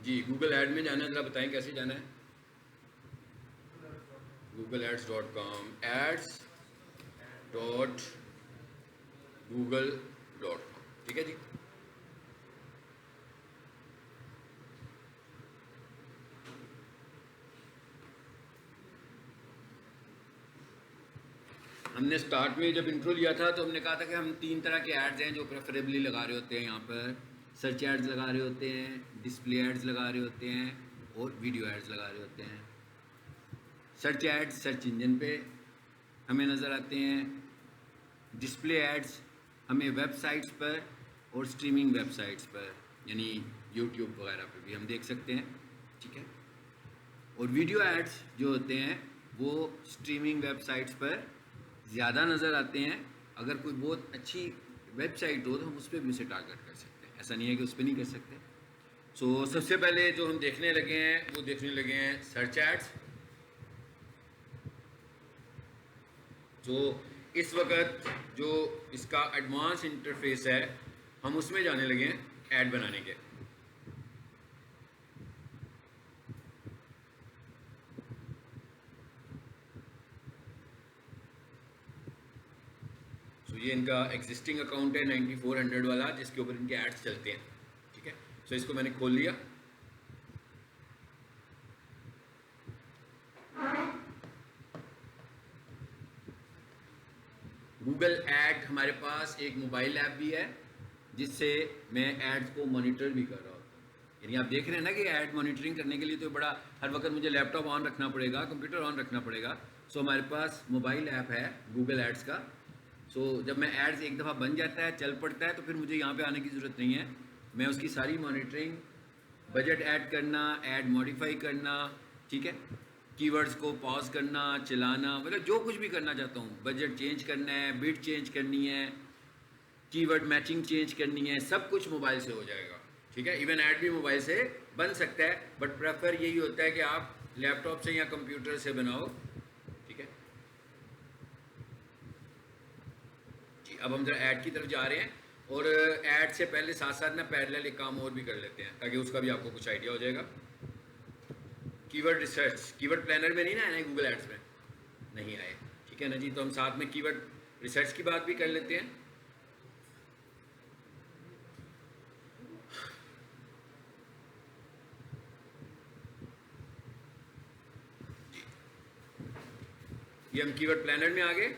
जी Google add में जाना है, ज़रा बताएं कैसे जाना है। googleads.com, ads.google.com, ठीक है जी। हमने स्टार्ट में जब इंट्रो लिया था तो हमने कहा था कि हम 3 तरह के एड्स हैं जो प्रेफरेबली लगा रहे होते हैं। यहाँ पर सर्च एड्स लगा रहे होते हैं, डिस्प्ले एड्स लगा रहे होते हैं और वीडियो एड्स लगा रहे होते हैं। सर्च एड्स सर्च इंजन पे हमें नज़र आते हैं, डिस्प्ले एड्स हमें वेबसाइट्स पर और स्ट्रीमिंग वेबसाइट्स पर यानी यूट्यूब वगैरह पर भी हम देख सकते हैं, ठीक है। और वीडियो एड्स जो होते हैं वो स्ट्रीमिंग वेबसाइट्स पर ज़्यादा नज़र आते हैं। अगर कोई बहुत अच्छी वेबसाइट हो तो हम उस पर भी उसे टारगेट कर सकते हैं, ऐसा नहीं है कि उस पर नहीं कर सकते। सो सबसे पहले जो हम देखने लगे हैं वो देखने लगे हैं सर्च एड्स। जो इस वक्त जो इसका एडवांस इंटरफेस है हम उसमें जाने लगे हैं ऐड बनाने के। सो ये इनका एग्जिस्टिंग अकाउंट है 9400 वाला जिसके ऊपर इनके एड्स चलते हैं, ठीक है। सो इसको मैंने खोल लिया। गूगल ऐड हमारे पास एक मोबाइल ऐप भी है जिससे मैं एड्स को मॉनिटर भी कर रहा हूँ। यानी आप देख रहे हैं ना कि ऐड मॉनिटरिंग करने के लिए तो बड़ा हर वक्त मुझे लैपटॉप ऑन रखना पड़ेगा, कंप्यूटर ऑन रखना पड़ेगा। सो हमारे पास मोबाइल ऐप है गूगल एड्स का। सो जब मैं एड्स एक दफ़ा बन जाता है, चल पड़ता है, तो फिर मुझे यहाँ पे आने की ज़रूरत नहीं है। मैं उसकी सारी मॉनिटरिंग, बजट ऐड करना, ऐड मॉडिफाई करना, ठीक है, कीवर्ड्स को पॉज करना, चलाना, मतलब जो कुछ भी करना चाहता हूँ, बजट चेंज करना है, बिड चेंज करनी है, कीवर्ड मैचिंग चेंज करनी है, सब कुछ मोबाइल से हो जाएगा, ठीक है। इवन ऐड भी मोबाइल से बन सकता है, बट प्रेफर यही होता है कि आप लैपटॉप से या कंप्यूटर से बनाओ, ठीक है जी। अब हम जरा ऐड की तरफ जा रहे हैं और ऐड से पहले साथ साथ ना पैरेलल एक काम और भी कर लेते हैं ताकि उसका भी आपको कुछ आइडिया हो जाएगा। कीवर्ड रिसर्च, कीवर्ड प्लानर में नहीं ना आए गूगल एड्स में, नहीं आए, ठीक है ना जी। तो हम साथ में कीवर्ड रिसर्च की बात भी कर लेते हैं। ये हम कीवर्ड प्लानर में आ गए।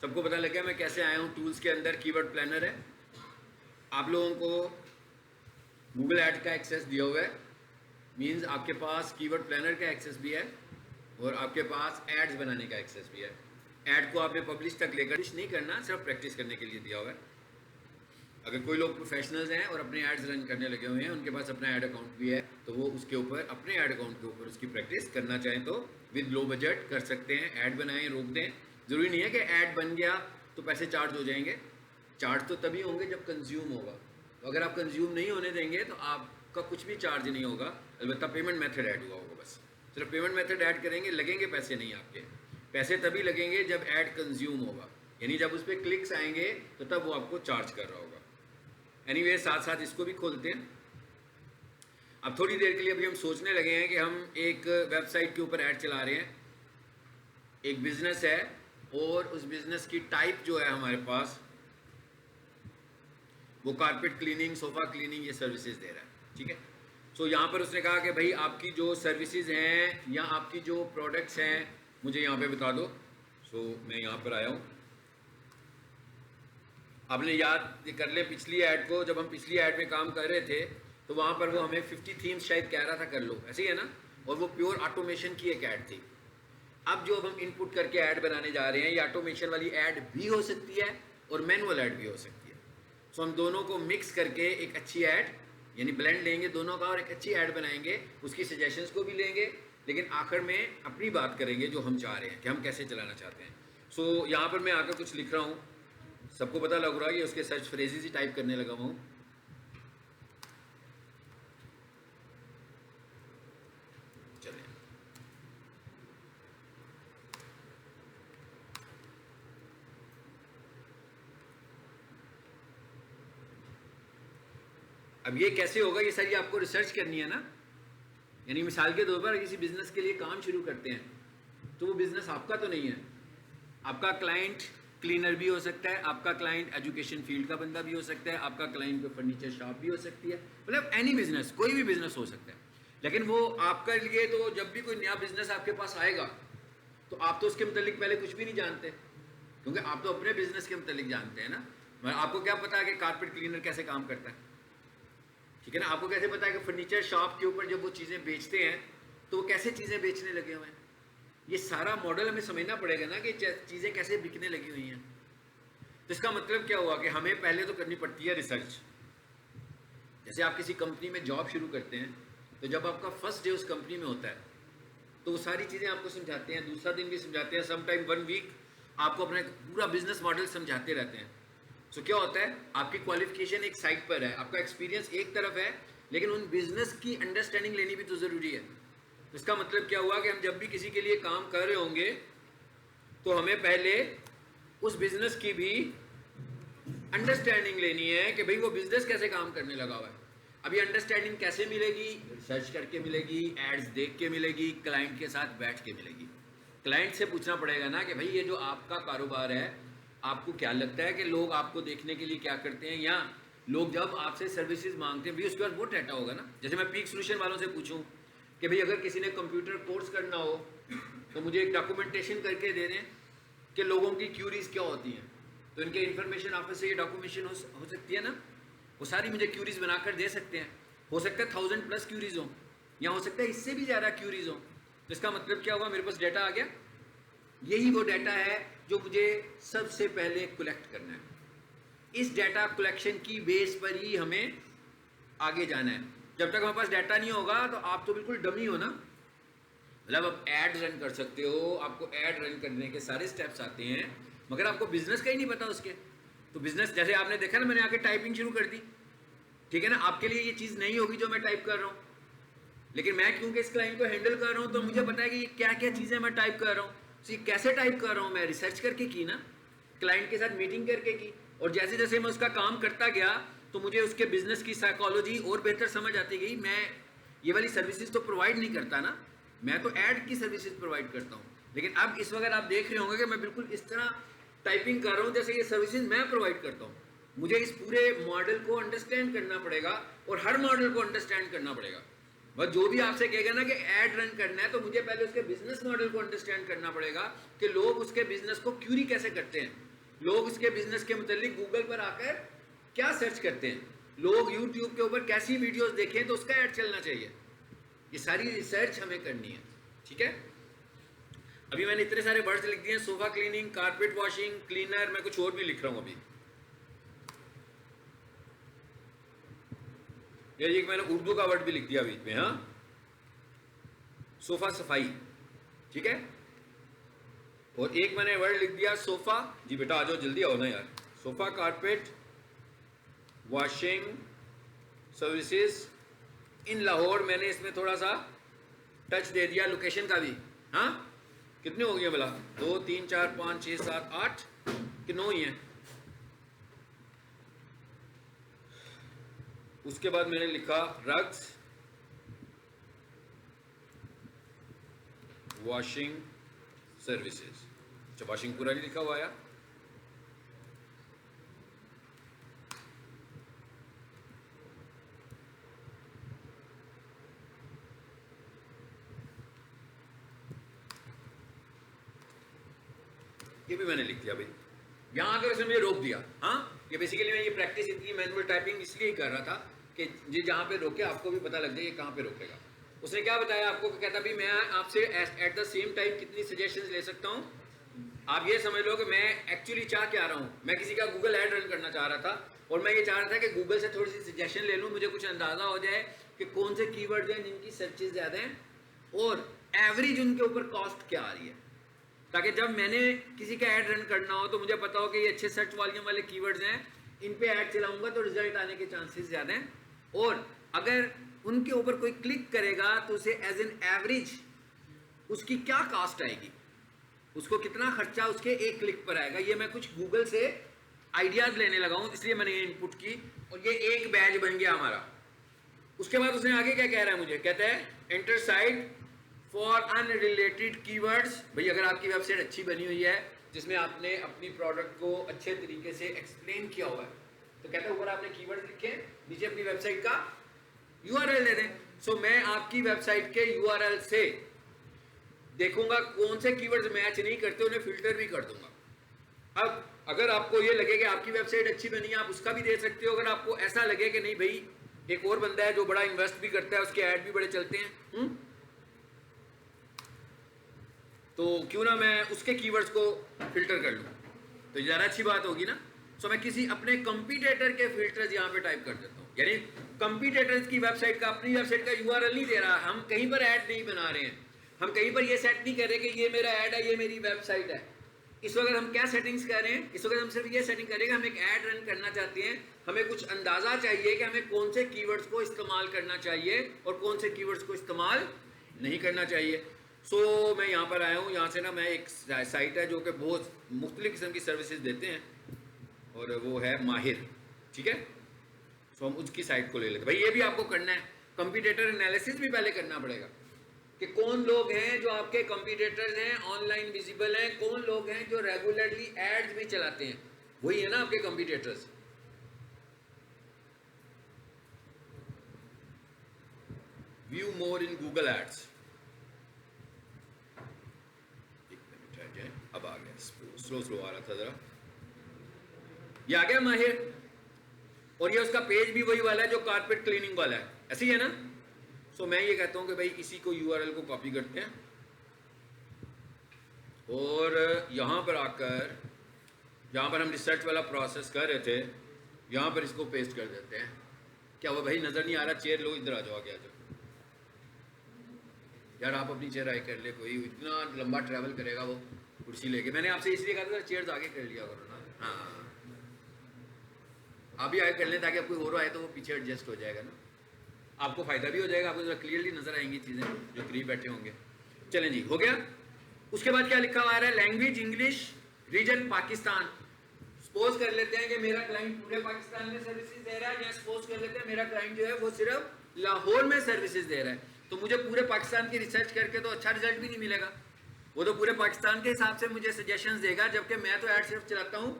सबको पता लग गया मैं कैसे आया हूँ टूल्स के अंदर। कीवर्ड प्लानर है, आप लोगों को गूगल ऐड का एक्सेस दिया हुआ है, मींस आपके पास कीवर्ड प्लानर का एक्सेस भी है और आपके पास एड्स बनाने का एक्सेस भी है। ऐड को आपने पब्लिश तक लेकर नहीं करना, सिर्फ प्रैक्टिस करने के लिए दिया हुआ है। अगर कोई लोग प्रोफेशनल्स हैं और अपने एड्स रन करने लगे हुए हैं, उनके पास अपना ऐड अकाउंट भी है, तो वो उसके ऊपर अपने ऐड अकाउंट के ऊपर उसकी प्रैक्टिस करना चाहें तो विद लो बजट कर सकते हैं। ऐड बनाएं, रोक दें। ज़रूरी नहीं है कि ऐड बन गया तो पैसे चार्ज हो जाएंगे। चार्ज तो तभी होंगे जब कंज्यूम होगा। तो अगर आप कंज्यूम नहीं होने देंगे तो आपका कुछ भी चार्ज नहीं होगा, अलबत्ता पेमेंट मेथड ऐड हुआ होगा। बस सिर्फ पेमेंट मेथड ऐड करेंगे, लगेंगे पैसे नहीं आपके। पैसे तभी लगेंगे जब ऐड कंज्यूम होगा, यानी जब उस पर क्लिक्स आएंगे तो तब वो आपको चार्ज कर रहा होगा। एनीवे साथ साथ इसको भी खोलते हैं। अब थोड़ी देर के लिए अभी हम सोचने लगे हैं कि हम एक वेबसाइट के ऊपर ऐड चला रहे हैं। एक बिजनेस है और उस बिजनेस की टाइप जो है हमारे पास वो कारपेट क्लीनिंग, सोफ़ा क्लीनिंग ये सर्विसेज दे रहा है, ठीक है। सो यहाँ पर उसने कहा कि भाई आपकी जो सर्विसेज हैं या आपकी जो प्रोडक्ट्स हैं मुझे यहाँ पे बता दो। सो मैं यहाँ पर आया हूँ। आपने याद कर ले पिछली ऐड को, जब हम पिछली ऐड में काम कर रहे थे तो वहाँ पर वो हमें 50 थीम्स शायद कह रहा था कर लो, ऐसे ही है ना। और वो प्योर ऑटोमेशन की एक ऐड थी। अब जो हम इनपुट करके ऐड बनाने जा रहे हैं, ये ऑटोमेशन वाली ऐड भी हो सकती है और मैनुअल ऐड भी हो सकती है। सो हम दोनों को मिक्स करके एक अच्छी ऐड, यानी ब्लेंड लेंगे दोनों का और एक अच्छी ऐड बनाएंगे। उसकी सजेशंस को भी लेंगे, लेकिन आखिर में अपनी बात करेंगे जो हम चाह रहे हैं कि हम कैसे चलाना चाहते हैं। सो यहाँ पर मैं आकर कुछ लिख रहा हूँ, सबको पता लग रहा है कि उसके सर्च फ्रेजेस ही टाइप करने लगा हूँ। चलिए अब ये कैसे होगा, ये सारी आपको रिसर्च करनी है ना। यानी मिसाल के तौर पर किसी बिजनेस के लिए काम शुरू करते हैं तो वो बिजनेस आपका तो नहीं है, आपका क्लाइंट क्लीनर भी हो सकता है, आपका क्लाइंट एजुकेशन फील्ड का बंदा भी हो सकता है, आपका क्लाइंट कोई फर्नीचर शॉप भी हो सकती है, मतलब एनी बिजनेस, कोई भी बिजनेस हो सकता है। लेकिन वो आपका लिए तो जब भी कोई नया बिजनेस आपके पास आएगा तो आप तो उसके मतलब पहले कुछ भी नहीं जानते, क्योंकि आप तो अपने बिजनेस के मतलब जानते हैं ना। मतलब आपको क्या पता है कि कारपेट क्लीनर कैसे काम करता है, ठीक है ना। आपको कैसे पता है कि फर्नीचर शॉप के ऊपर जब वो चीज़ें बेचते हैं तो वो कैसे चीज़ें बेचने लगे हुए हैं। ये सारा मॉडल हमें समझना पड़ेगा ना कि चीज़ें कैसे बिकने लगी हुई हैं। तो इसका मतलब क्या हुआ कि हमें पहले तो करनी पड़ती है रिसर्च। जैसे आप किसी कंपनी में जॉब शुरू करते हैं तो जब आपका फर्स्ट डे उस कंपनी में होता है तो वो सारी चीज़ें आपको समझाते हैं, दूसरा दिन भी समझाते हैं, समटाइम 1 वीक आपको अपना पूरा बिजनेस मॉडल समझाते रहते हैं। सो क्या होता है, आपकी क्वालिफिकेशन एक साइड पर है, आपका एक्सपीरियंस एक तरफ है, लेकिन उन बिजनेस की अंडरस्टैंडिंग लेनी भी तो ज़रूरी है। इसका मतलब क्या हुआ कि हम जब भी किसी के लिए काम कर रहे होंगे तो हमें पहले उस बिजनेस की भी अंडरस्टैंडिंग लेनी है कि भाई वो बिजनेस कैसे काम करने लगा हुआ है। अभी अंडरस्टैंडिंग कैसे मिलेगी, रिसर्च करके मिलेगी, एड्स देख के मिलेगी, क्लाइंट के साथ बैठ के मिलेगी। क्लाइंट से पूछना पड़ेगा ना कि भाई ये जो आपका कारोबार है आपको क्या लगता है कि लोग आपको देखने के लिए क्या करते हैं, या लोग जब आपसे सर्विसेज मांगते हैं भी उसके बाद वो डाटा होगा ना। जैसे मैं पीक सोल्यूशन वालों से पूछूं कि भाई अगर किसी ने कंप्यूटर कोर्स करना हो तो मुझे एक डॉक्यूमेंटेशन करके दे दें कि लोगों की क्यूरीज क्या होती हैं, तो इनके इन्फॉर्मेशन ऑफिस से ये डॉक्यूमेंटेशन हो सकती है ना, वो सारी मुझे क्यूरीज बनाकर दे सकते हैं। हो सकता है 1000+ क्यूरीज हो, या हो सकता है इससे भी ज़्यादा क्यूरीज हो। तो इसका मतलब क्या हुआ, मेरे पास डाटा आ गया। यही वो डाटा है जो मुझे सबसे पहले कलेक्ट करना है। इस डाटा कलेक्शन की बेस पर ही हमें आगे जाना है। जब तक हमारे पास डाटा नहीं होगा तो आप तो बिल्कुल डमी हो ना। मतलब आप ऐड रन कर सकते हो, आपको ऐड रन करने के सारे स्टेप्स आते हैं, मगर आपको बिजनेस का ही नहीं पता उसके। तो बिजनेस जैसे आपने देखा ना, मैंने आके टाइपिंग शुरू कर दी, ठीक है ना। आपके लिए ये चीज़ नहीं होगी जो मैं टाइप कर रहा हूँ, लेकिन मैं क्योंकि इस क्लाइंट को हैंडल कर रहा हूँ तो मुझे पता है कि ये क्या क्या चीज़ें मैं टाइप कर रहा हूँ। तो ये कैसे टाइप कर रहा हूँ, मैं रिसर्च करके की ना, क्लाइंट के साथ मीटिंग करके की, और जैसे जैसे मैं उसका काम करता गया तो मुझे उसके बिजनेस की साइकोलॉजी और बेहतर समझ आती गई। मैं ये वाली सर्विसेज तो प्रोवाइड नहीं करता ना, मैं तो ऐड की सर्विसेज प्रोवाइड करता हूँ। लेकिन अब इस वक्त आप देख रहे होंगे कि मैं बिल्कुल इस तरह टाइपिंग कर रहा हूँ जैसे ये सर्विसेज मैं प्रोवाइड करता हूँ। मुझे इस पूरे मॉडल को अंडरस्टैंड करना पड़ेगा और हर मॉडल को अंडरस्टैंड करना पड़ेगा। बस जो भी आपसे कहेगा ना कि ऐड रन करना है तो मुझे पहले उसके बिजनेस मॉडल को अंडरस्टैंड करना पड़ेगा कि लोग उसके बिजनेस को क्यूरी कैसे करते हैं, लोग उसके बिजनेस के मुतालिक गूगल पर आकर क्या सर्च करते हैं, लोग यूट्यूब के ऊपर कैसी वीडियोस देखें तो उसका ऐड चलना चाहिए। ये सारी रिसर्च हमें करनी है, ठीक है। अभी मैंने इतने सारे वर्ड्स लिख दिए हैं, sofa cleaning, carpet washing, cleaner, मैं कुछ और भी लिख रहा हूँ अभी। ये मैंने उर्दू का वर्ड भी लिख दिया बीच में, हाँ, सोफा सफाई, ठीक है। और एक मैंने वर्ड लिख दिया सोफा, जी बेटा आ जाओ जल्दी आओ ना यार, sofa carpet washing services in Lahore. मैंने इसमें थोड़ा सा टच दे दिया लोकेशन का भी। हाँ, कितने हो गए भला, 2 3 4 5 6 7 8 कि 9 ही हैं। उसके बाद मैंने लिखा रग्स वॉशिंग सर्विसेज। अच्छा, वॉशिंग पूरा नहीं लिखा हुआ आया। ये भी मैंने लिख दिया भाई, यहां आकर उसने मुझे रोक दिया। हाँ, ये बेसिकली मैं ये प्रैक्टिस इतनी मैनुअल टाइपिंग इसलिए ही कर रहा था कि ये जहाँ पे रोके आपको भी पता लग जाए ये कहाँ पे रोकेगा। उसने क्या बताया आपको, कहता भी मैं आपसे एट द सेम टाइम कितनी सजेशंस ले सकता हूँ। आप ये समझ लो कि मैं एक्चुअली चाह क्या रहा हूँ, मैं किसी का गूगल ऐड रन करना चाह रहा था और मैं ये चाह रहा था कि गूगल से थोड़ी सी सजेशन ले लूँ, मुझे कुछ अंदाज़ा हो जाए कि कौन से कीवर्ड्स हैं जिनकी सर्चेज ज़्यादा हैं और एवरेज उनके ऊपर कॉस्ट क्या आ रही है, ताकि जब मैंने किसी का ऐड रन करना हो तो मुझे पता हो कि ये अच्छे सर्च वॉल्यूम वाले कीवर्ड्स हैं, इन पे ऐड चलाऊंगा तो रिजल्ट आने के चांसेस ज़्यादा हैं। और अगर उनके ऊपर कोई क्लिक करेगा तो उसे एज एन एवरेज उसकी क्या कास्ट आएगी, उसको कितना खर्चा उसके एक क्लिक पर आएगा, ये मैं कुछ गूगल से आइडियाज़ लेने लगा हूँ, इसलिए मैंने ये इनपुट की और ये एक बैच बन गया हमारा। उसके बाद उसने आगे क्या कह रहा है मुझे, कहता है enter site for unrelated keywords. भाई अगर आपकी वेबसाइट अच्छी बनी हुई है जिसमें आपने अपनी प्रोडक्ट को अच्छे तरीके से एक्सप्लेन किया हुआ है, तो कहते हैं ऊपर आपने कीवर्ड्स लिखे, नीचे अपनी वेबसाइट का यूआरएल दे दें। सो मैं आपकी वेबसाइट के यूआरएल से देखूंगा कौन से कीवर्ड्स मैच नहीं करते, उन्हें फिल्टर भी कर दूंगा। अब अगर आपको ये लगे कि आपकी वेबसाइट अच्छी बनी है, आप उसका भी दे सकते हो। अगर आपको ऐसा लगे कि नहीं भाई एक और बंदा है जो बड़ा इन्वेस्ट भी करता है, उसके ऐड भी बड़े चलते हैं, तो क्यों ना मैं उसके कीवर्ड्स को फिल्टर कर लूं, तो ज़्यादा अच्छी बात होगी ना। सो मैं किसी अपने कंपटीटर के फिल्टर्स यहाँ पे टाइप कर देता हूँ, यानी कंपटीटर्स की वेबसाइट का, अपनी वेबसाइट का यूआरएल नहीं दे रहा, हम कहीं पर ऐड नहीं बना रहे हैं, हम कहीं पर ये सेट नहीं कर रहे कि ये मेरा ऐड है, ये मेरी वेबसाइट है। इस वक्त हम क्या सेटिंग्स कर रहे हैं, इस वक्त हम सिर्फ ये सेटिंग करेंगे, हम एक ऐड रन करना चाहते हैं, हमें कुछ अंदाजा चाहिए कि हमें कौन से कीवर्ड्स को इस्तेमाल करना चाहिए और कौन से कीवर्ड्स को इस्तेमाल नहीं करना चाहिए। सो मैं यहाँ पर आया हूँ, यहाँ से ना मैं एक साइट है जो कि बहुत मुख्तलिफ किस्म की सर्विसेज देते हैं, और वो है माहिर, ठीक है। सो हम उसकी साइट को ले लेते हैं। भाई ये भी आपको करना है, कंपटीटर एनालिसिस भी पहले करना पड़ेगा कि कौन लोग हैं जो आपके कंपटीटर्स हैं, ऑनलाइन विजिबल हैं, कौन लोग हैं जो रेगुलरली एड्स भी चलाते हैं, वही है ना आपके competitors. View more in Google ads, अब आ गया, स्लो आ रहा था जरा, ये आ गया माहिर, और ये उसका पेज भी वही वाला है जो कारपेट क्लीनिंग वाला है, ऐसे ही है ना। सो मैं ये कहता हूं कि भाई इसी को यूआरएल को कॉपी करते हैं और यहां पर आकर, जहां पर हम रिसर्च वाला प्रोसेस कर रहे थे, यहां पर इसको पेस्ट कर देते हैं। क्या हुआ भाई, नजर नहीं आ रहा? चेयर लो, इधर आ जाओ, आगे आ जाओ यार, आप अपनी चेयर आगे कर ले, कोई इतना लंबा ट्रैवल करेगा वो कुर्सी लेके। मैंने आपसे इसलिए कहा था चेयर्स आगे कर लिया करो ना। हाँ आप भी आगे कर लें ताकि आपको और आए तो वो पीछे एडजस्ट हो जाएगा ना, आपको फायदा भी हो जाएगा, आपको जरा क्लियरली नजर आएंगी चीजें जो करीब बैठे होंगे। चलें जी, हो गया। उसके बाद क्या लिखा हुआ है, language English, region Pakistan. Suppose कर लेते हैं कि मेरा क्लाइंट पूरे पाकिस्तान में सर्विसेज दे रहा है, या सपोज कर लेते हैं मेरा क्लाइंट जो है वो सिर्फ लाहौर में सर्विसेज दे रहा है, तो मुझे पूरे पाकिस्तान की रिसर्च करके तो अच्छा रिजल्ट भी नहीं मिलेगा, वो तो पूरे पाकिस्तान के हिसाब से मुझे सजेशंस देगा, जबकि मैं तो ऐड सिर्फ चलाता हूँ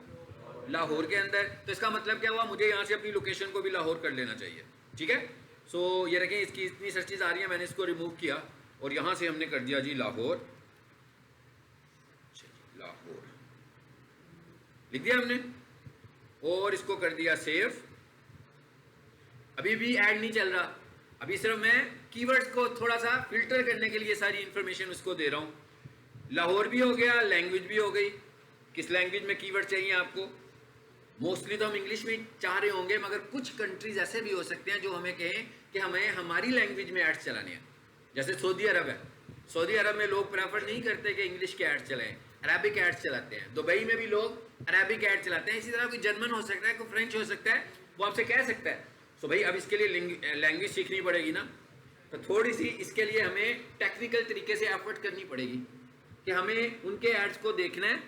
लाहौर के अंदर। तो इसका मतलब क्या हुआ, मुझे यहाँ से अपनी लोकेशन को भी लाहौर कर लेना चाहिए, ठीक है। सो ये रखें, इसकी इतनी सर्चेज आ रही है, मैंने इसको रिमूव किया और यहाँ से हमने कर दिया जी लाहौर, लाहौर लिख दिया हमने और इसको कर दिया सेव। अभी भी ऐड नहीं चल रहा, अभी सिर्फ मैं कीवर्ड्स को थोड़ा सा फिल्टर करने के लिए सारी इंफॉर्मेशन उसको दे रहा हूँ। लाहौर भी हो गया, लैंग्वेज भी हो गई, किस लैंग्वेज में कीवर्ड चाहिए आपको। मोस्टली तो हम इंग्लिश में चाह रहे होंगे, मगर कुछ कंट्रीज ऐसे भी हो सकते हैं जो हमें कहें कि हमें हमारी लैंग्वेज में एड्स चलाने हैं। जैसे सऊदी अरब है, सऊदी अरब में लोग प्रेफर नहीं करते कि इंग्लिश के एड्स चलाएं, अरबिक एड्स चलाते हैं। दुबई में भी लोग अरबिक एड चलाते हैं। इसी तरह कोई जर्मन हो सकता है, कोई फ्रेंच हो सकता है, वो आपसे कह सकता है। तो भाई अब इसके लिए लैंग्वेज सीखनी पड़ेगी ना, तो थोड़ी सी इसके लिए हमें टेक्निकल तरीके से एफर्ट करनी पड़ेगी कि हमें उनके एड्स को देखना है,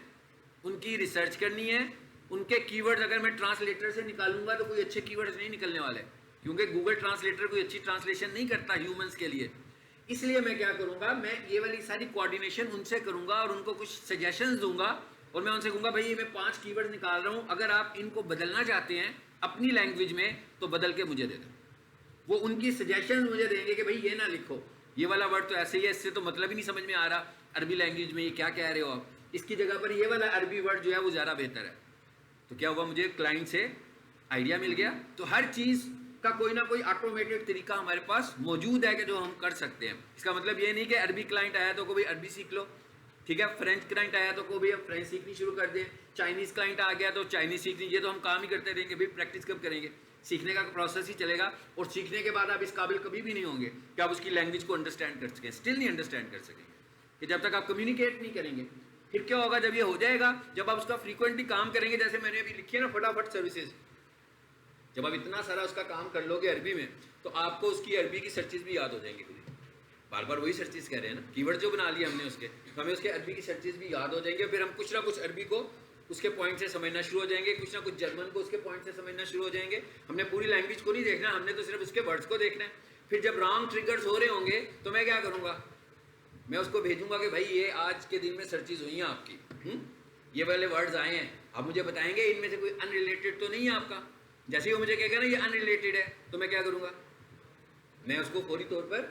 उनकी रिसर्च करनी है, उनके कीवर्ड्स अगर मैं ट्रांसलेटर से निकालूंगा तो कोई अच्छे कीवर्ड्स नहीं निकलने वाले, क्योंकि गूगल ट्रांसलेटर कोई अच्छी ट्रांसलेशन नहीं करता ह्यूमंस के लिए। इसलिए मैं क्या करूंगा, मैं ये वाली सारी कोऑर्डिनेशन उनसे करूंगा और उनको कुछ सजेशंस दूंगा और मैं उनसे कहूंगा भाई ये मैं 5 कीवर्ड निकाल रहा हूं, अगर आप इनको बदलना चाहते हैं अपनी लैंग्वेज में तो बदल के मुझे दे दें। वो उनकी सजेशन मुझे देंगे कि भाई ये ना लिखो, ये वाला वर्ड तो ऐसे ही है, इससे तो मतलब ही नहीं समझ में आ रहा अरबी लैंग्वेज में, ये क्या कह रहे हो आप, इसकी जगह पर ये वाला अरबी वर्ड जो है वो ज़्यादा बेहतर है। तो क्या हुआ, मुझे क्लाइंट से आइडिया मिल गया। तो हर चीज़ का कोई ना कोई ऑटोमेटेड तरीका हमारे पास मौजूद है कि जो हम कर सकते हैं। इसका मतलब ये नहीं कि अरबी क्लाइंट आया तो को भाई अरबी सीख लो, ठीक है, फ्रेंच क्लाइंट आया तो को भी अब फ्रेंच सीखनी शुरू कर दें, चाइनीज़ क्लाइंट आ गया तो चाइनीज़ सीखनी, ये तो हम काम ही करते रहेंगे भाई, प्रैक्टिस कब करेंगे, सीखने का प्रोसेस ही चलेगा। और सीखने के बाद आप इस काबिल कभी भी नहीं होंगे कि आप उसकी लैंग्वेज को अंडरस्टैंड कर सकें, स्टिल नहीं अंडरस्टैंड कर सकेंगे कि जब तक आप कम्युनिकेट नहीं करेंगे। फिर क्या होगा, जब ये हो जाएगा, जब आप उसका फ्रीक्वेंटली काम करेंगे, जैसे मैंने अभी लिखी है ना फटाफट सर्विसेज, जब आप इतना सारा उसका काम कर लोगे अरबी में तो आपको उसकी अरबी की सर्चेज भी याद हो जाएंगी। बार बार वही सर्चेज कह रहे हैं ना, कीवर्ड जो बना लिया हमने उसके, तो हमें उसके अरबी की सर्चेज भी याद हो जाएंगे। फिर हम कुछ ना कुछ अरबी को उसके पॉइंट से समझना शुरू हो जाएंगे, कुछ ना कुछ जर्मन को उसके पॉइंट से समझना शुरू हो जाएंगे। हमने पूरी लैंग्वेज को नहीं देखना, हमने तो सिर्फ उसके वर्ड्स को देखना है। फिर जब रॉन्ग ट्रिगर्स हो रहे होंगे तो मैं क्या करूंगा, मैं उसको भेजूंगा कि भाई ये आज के दिन में सर्चेज हुई हैं आपकी, ये वाले वर्ड्स आए हैं, आप मुझे बताएंगे इनमें से कोई अनरिलेटेड तो नहीं है आपका। जैसे ही वो मुझे कहेगा ना ये अनरिलेटेड है, तो मैं क्या करूंगा, मैं उसको फौरी तौर पर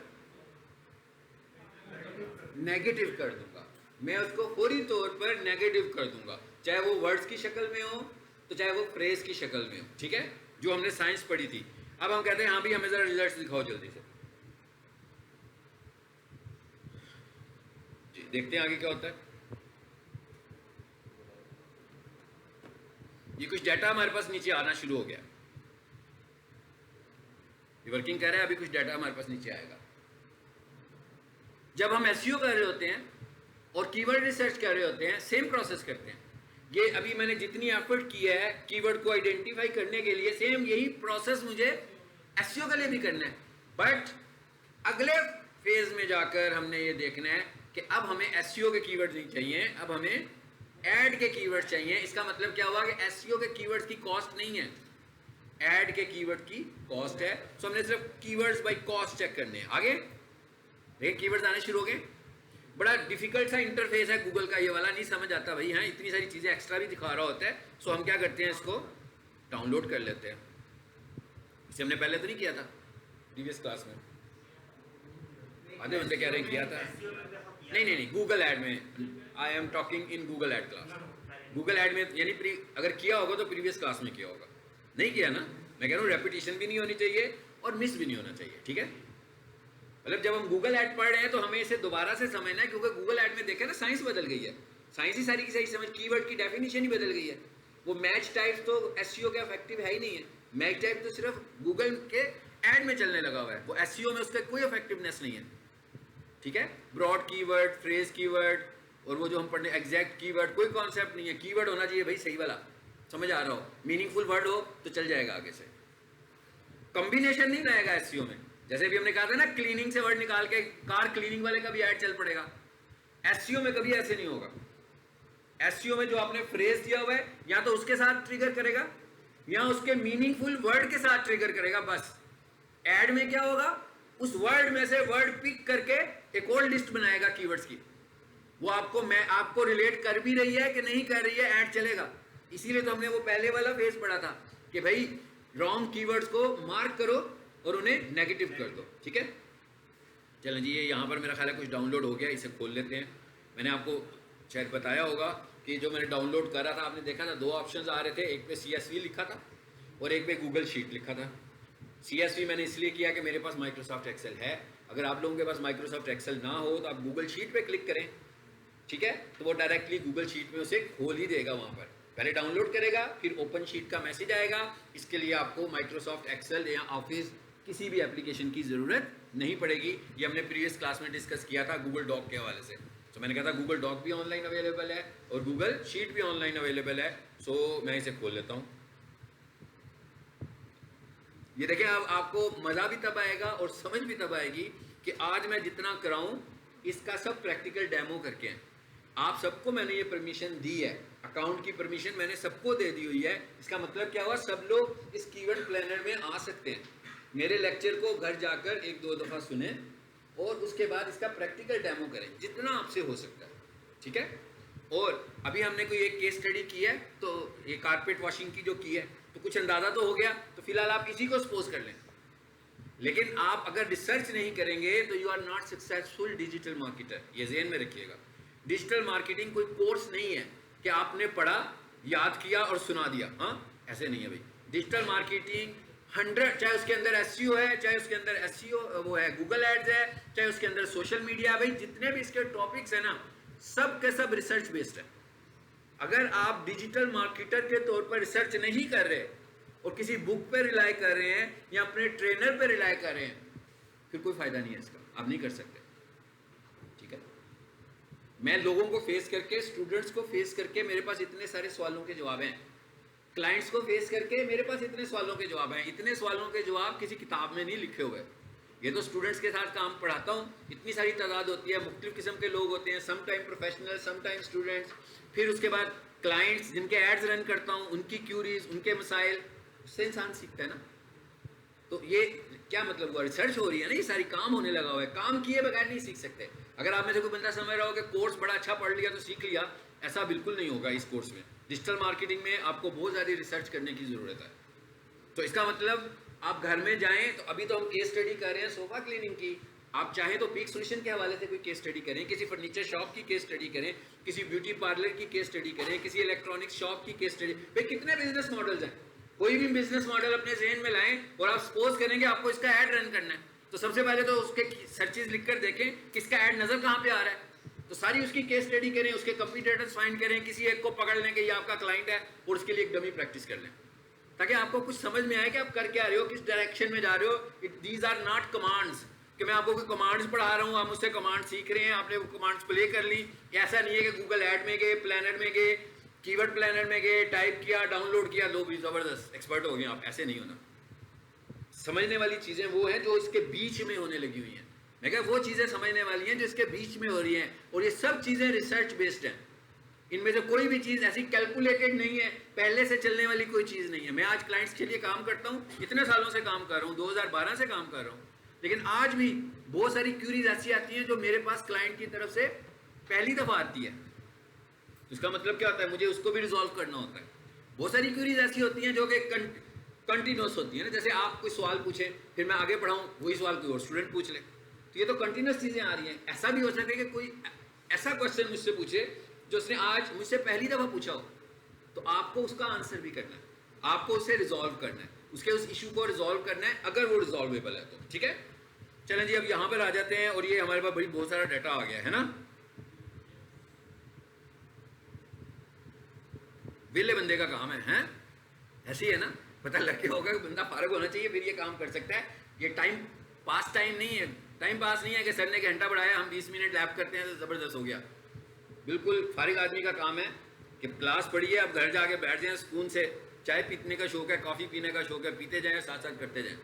नेगेटिव कर दूंगा, मैं उसको फौरी तौर पर नेगेटिव कर दूंगा, चाहे वो वर्ड्स की शक्ल में हो तो चाहे वो फ्रेज की शक्ल में हो, ठीक है, जो हमने साइंस पढ़ी थी। अब हम कहते हैं हाँ भी हमें जरा रिजल्ट्स दिखाओ जल्दी से, जी देखते हैं आगे क्या होता है। ये कुछ डाटा हमारे पास नीचे आना शुरू हो गया, ये वर्किंग कर रहा है, अभी कुछ डाटा हमारे पास नीचे आएगा। जब हम एसईओ कर रहे होते हैं और कीवर्ड रिसर्च कर रहे होते हैं, सेम प्रोसेस करते हैं। ये अभी मैंने जितनी एफर्ट की है कीवर्ड को आइडेंटिफाई करने के लिए, सेम यही प्रोसेस मुझे एसईओ के लिए भी करना है। बट अगले फेज में जाकर हमने ये देखना है कि अब हमें एसईओ के कीवर्ड नहीं चाहिए, अब हमें ऐड के कीवर्ड चाहिए। इसका मतलब क्या हुआ कि एसईओ के कीवर्ड्स की कॉस्ट नहीं है, ऐड के कीवर्ड की कॉस्ट है। सो हमने सिर्फ कीवर्ड्स बाय कॉस्ट चेक करने हैं। आगे देखिए कीवर्ड्स आने शुरू हो गए। बड़ा डिफिकल्ट सा इंटरफेस है गूगल का, ये वाला नहीं समझ आता भाई, हाँ इतनी सारी चीजें एक्स्ट्रा भी दिखा रहा होता है। सो हम क्या करते हैं, इसको डाउनलोड कर लेते हैं। इसे हमने पहले तो नहीं किया था प्रीवियस क्लास में, आधे बंदे कह रहे हैं किया था, नहीं गूगल ऐड में, I am talking in Google add class. Google add में यानी अगर किया होगा तो प्रीवियस क्लास में किया होगा, नहीं किया ना, मैं कह रहा हूँ रेपिटेशन भी नहीं होनी चाहिए और मिस भी नहीं होना चाहिए, ठीक है। मतलब जब हम गूगल ऐड पढ़ रहे हैं तो हमें इसे दोबारा से समझना है, क्योंकि गूगल ऐड में देखें ना साइंस बदल गई है, साइंस ही सारी की सारी समझ, कीवर्ड की डेफिनेशन ही बदल गई है। वो मैच टाइप तो एसईओ के इफेक्टिव है ही नहीं है, मैच टाइप तो सिर्फ गूगल के ऐड में चलने लगा हुआ है, वो एसईओ में उसका कोई इफेक्टिवनेस नहीं है, ठीक है। ब्रॉड कीवर्ड, फ्रेज कीवर्ड और वो जो हम पढ़ने एग्जैक्ट कीवर्ड, कोई कॉन्सेप्ट नहीं है। कीवर्ड होना चाहिए भाई सही वाला, समझ आ रहा हो, मीनिंगफुल वर्ड हो तो चल जाएगा आगे से। कॉम्बिनेशन नहीं रहेगा एसईओ में, जैसे भी हमने कहा था ना क्लीनिंग से वर्ड निकाल के कार क्लीनिंग वाले का भी ऐड चल पड़ेगा। एसईओ में कभी ऐसे नहीं होगा। एसईओ में जो आपने फ्रेज दिया हुआ है या तो उसके साथ ट्रिगर करेगा या उसके मीनिंगफुल वर्ड के साथ ट्रिगर करेगा, बस। ऐड में क्या होगा, उस वर्ड में से वर्ड पिक करके एक और लिस्ट बनाएगा कीवर्ड्स की, वो आपको रिलेट कर भी रही है कि नहीं कर रही है, ऐड चलेगा। इसीलिए तो हमने वो पहले वाला फेज पढ़ा था कि भाई रॉन्ग कीवर्ड्स को मार्क करो और उन्हें नेगेटिव कर दो, ठीक है। चलें जी, ये यहाँ पर मेरा ख्याल है कुछ डाउनलोड हो गया, इसे खोल लेते हैं। मैंने आपको शायद बताया होगा कि जो मैंने डाउनलोड करा था, आपने देखा था दो ऑप्शंस आ रहे थे, एक पे CSV लिखा था और एक पे गूगल शीट लिखा था। CSV मैंने इसलिए किया कि मेरे पास माइक्रोसॉफ्ट एक्सेल है, अगर आप लोगों के पास माइक्रोसॉफ्ट एक्सेल ना हो तो आप गूगल शीट पे क्लिक करें, ठीक है, तो वो डायरेक्टली गूगल शीट में उसे खोल ही देगा। वहाँ पर पहले डाउनलोड करेगा, फिर ओपन शीट का मैसेज आएगा। इसके लिए आपको माइक्रोसॉफ्ट एक्सेल या ऑफिस किसी भी एप्लीकेशन की ज़रूरत नहीं पड़ेगी। ये हमने प्रीवियस क्लास में डिस्कस किया था गूगल डॉक के हवाले से। तो मैंने कहा था गूगल डॉक भी ऑनलाइन अवेलेबल है और गूगल शीट भी ऑनलाइन अवेलेबल है। सो मैं इसे खोल लेता हूँ। ये देखिए, अब आपको मज़ा भी तब आएगा और समझ भी तब आएगी कि आज मैं जितना कराऊँ इसका सब प्रैक्टिकल डेमो करके हैं। आप सबको मैंने ये परमिशन दी है, अकाउंट की परमिशन मैंने सबको दे दी हुई है। इसका मतलब क्या हुआ, सब लोग इस कीवर्ड प्लानर में आ सकते हैं। मेरे लेक्चर को घर जाकर 1-2 दफ़ा सुने और उसके बाद इसका प्रैक्टिकल डेमो करें जितना आपसे हो सकता है, ठीक है। और अभी हमने कोई एक केस स्टडी की है, तो ये कारपेट वॉशिंग की जो की है, तो कुछ अंदाज़ा तो हो गया, तो फिलहाल आप इसी को सपोज कर लें। लेकिन आप अगर रिसर्च नहीं करेंगे तो you are not successful digital marketer, ये ज़हन में रखिएगा। डिजिटल मार्केटिंग कोई कोर्स नहीं है कि आपने पढ़ा, याद किया और सुना दिया, हाँ ऐसे नहीं है भाई। डिजिटल मार्केटिंग 100, चाहे उसके अंदर एसईओ है, चाहे उसके अंदर एसईओ वो है गूगल एड्स है, चाहे उसके अंदर सोशल मीडिया, भाई जितने भी इसके टॉपिक्स है ना, सब के सब रिसर्च बेस्ड है। अगर आप डिजिटल मार्केटर के तौर पर रिसर्च नहीं कर रहे और किसी बुक पे रिलाई कर रहे हैं या अपने ट्रेनर पे रिलाई कर रहे हैं, फिर कोई फायदा नहीं है इसका, आप नहीं कर सकते, ठीक है। मैं लोगों को फेस करके, स्टूडेंट्स को फेस करके मेरे पास इतने सारे सवालों के जवाब हैं, क्लाइंट्स को फेस करके मेरे पास इतने सवालों के जवाब हैं। इतने सवालों के जवाब किसी किताब में नहीं लिखे हुए। ये तो स्टूडेंट्स के साथ काम पढ़ाता हूँ, इतनी सारी तादाद होती है, मुख्तलिफ किस्म के लोग होते हैं, some time professional, some time students, फिर उसके बाद क्लाइंट्स जिनके एड्स रन करता हूँ, उनकी क्यूरीज, उनके मसाइल, उससे इंसान सीखता है ना। तो ये क्या मतलब हुआ, रिसर्च हो रही है ना, ये सारी काम होने लगा हुआ है, काम किए बगैर नहीं सीख सकते। अगर आप में से कोई बंदा समझ रहा हो कि कोर्स बड़ा अच्छा पढ़ लिया तो सीख लिया, ऐसा बिल्कुल नहीं होगा। इस कोर्स में डिजिटल मार्केटिंग में आपको बहुत ज़्यादा रिसर्च करने की ज़रूरत है। तो इसका मतलब आप घर में जाएं, तो अभी तो हम केस स्टडी कर रहे हैं सोफा क्लीनिंग की, आप चाहें तो पीक सॉल्यूशन के हवाले से कोई केस स्टडी करें, किसी फर्नीचर शॉप की केस स्टडी करें, किसी ब्यूटी पार्लर की केस स्टडी करें, किसी इलेक्ट्रॉनिक्स शॉप की केस स्टडी। भाई कितने बिजनेस मॉडल्स हैं, कोई भी बिजनेस मॉडल अपने जहन में लाएं और आप सपोज करेंगे आपको इसका ऐड रन करना है, तो सबसे पहले तो उसके सर्चेज लिखकर देखें किसका ऐड नजर कहाँ पे आ रहा है, तो सारी उसकी केस स्टडी करें, उसके कंपटीटर्स फाइंड करें, किसी एक को पकड़ लें कि ये आपका क्लाइंट है और उसके लिए एक डमी प्रैक्टिस कर लें, ताकि आपको कुछ समझ में आए कि आप कर क्या रहे हो, किस डायरेक्शन में जा रहे हो। दीज आर नॉट कमांड्स कि मैं आपको कोई कमांड्स पढ़ा रहा हूँ, आप मुझसे कमांड सीख रहे हैं, आपने वो कमांड्स प्ले कर ली। ऐसा नहीं है कि गूगल ऐड में गए, प्लानर में गए, कीवर्ड प्लानर में गए, टाइप किया, डाउनलोड किया, लो भी जबरदस्त एक्सपर्ट हो गए आप, ऐसे नहीं होना। समझने वाली चीजें वो हैं जो इसके बीच में होने लगी हुई हैं। मैं कहा वो चीजें समझने वाली हैं जो इसके बीच में हो रही हैं, और ये सब चीजें रिसर्च बेस्ड हैं। इनमें से कोई भी चीज ऐसी कैलकुलेटेड नहीं है, पहले से चलने वाली कोई चीज नहीं है। मैं आज क्लाइंट्स के लिए काम करता हूँ, इतने सालों से काम कर रहा हूँ, 2012 से काम कर रहा हूँ, लेकिन आज भी बहुत सारी क्यूरीज ऐसी आती हैं जो मेरे पास क्लाइंट की तरफ से पहली दफा आती है। इसका मतलब क्या होता है, मुझे उसको भी रिजॉल्व करना होता है। बहुत सारी क्यूरीज ऐसी होती हैं जो कि कंटिन्यूस होती है ना, जैसे आप कोई सवाल पूछें, फिर मैं आगे पढ़ाऊँ, वही सवाल कोई और स्टूडेंट पूछ ले, तो ये तो कंटिन्यूस चीजें आ रही हैं। ऐसा भी हो सकता है कि कोई ऐसा क्वेश्चन मुझसे पूछे जो उसने आज मुझसे पहली दफा पूछा हो, तो आपको उसका आंसर भी करना है, आपको उसे रिजॉल्व करना है, उसके उस इशू को रिजॉल्व करना है, अगर वो रिजॉल्वेबल है तो। ठीक है, चलें जी, अब यहां पर आ जाते हैं, और ये हमारे पास बड़ी बहुत सारा डाटा आ गया है ना। विले बंदे का काम है ऐसी है ना, पता लग गया होगा कि बंदा फारग होना चाहिए फिर ये काम कर सकता है। ये टाइम पास टाइम नहीं है, टाइम पास नहीं है कि सर ने घंटा बढ़ाया, हम 20 मिनट लैब करते हैं तो ज़बरदस्त हो गया। बिल्कुल फारिग आदमी का काम है कि क्लास पढ़िए, अब घर जाके बैठ जाएं सुकून से, चाय पीने का शौक है, कॉफ़ी पीने का शौक है, पीते जाएं, साथ साथ करते जाएं,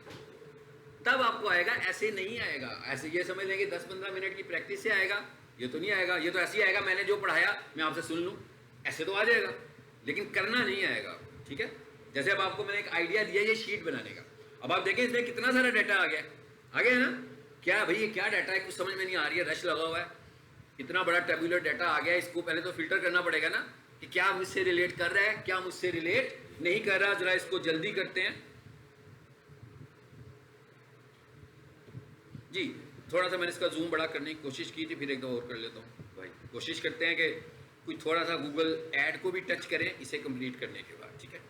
तब आपको आएगा। ऐसे नहीं आएगा, ऐसे ये समझ लेंगे 10-15 मिनट की प्रैक्टिस से आएगा, ये तो नहीं आएगा। ये तो ऐसे ही आएगा, मैंने जो पढ़ाया मैं आपसे सुन लूँ, ऐसे तो आ जाएगा, लेकिन करना नहीं आएगा। ठीक है, जैसे अब आपको मैंने एक आइडिया दिया ये शीट बनाने का, अब आप देखें इसमें कितना सारा डाटा आ गया है ना। क्या भाई ये क्या डाटा है, कुछ समझ में नहीं आ रही है, रश लगा हुआ है, इतना बड़ा टेबुलर डाटा आ गया, इसको पहले तो फिल्टर करना पड़ेगा ना कि क्या मुझसे रिलेट कर रहा है, क्या मुझसे रिलेट नहीं कर रहा। जरा इसको जल्दी करते हैं जी, थोड़ा सा मैंने इसका जूम बड़ा करने की कोशिश की थी, फिर एक दो और कर लेता हूँ भाई। कोशिश करते हैं कि कुछ थोड़ा सा गूगल ऐड को भी टच करें इसे कंप्लीट करने के बाद। ठीक है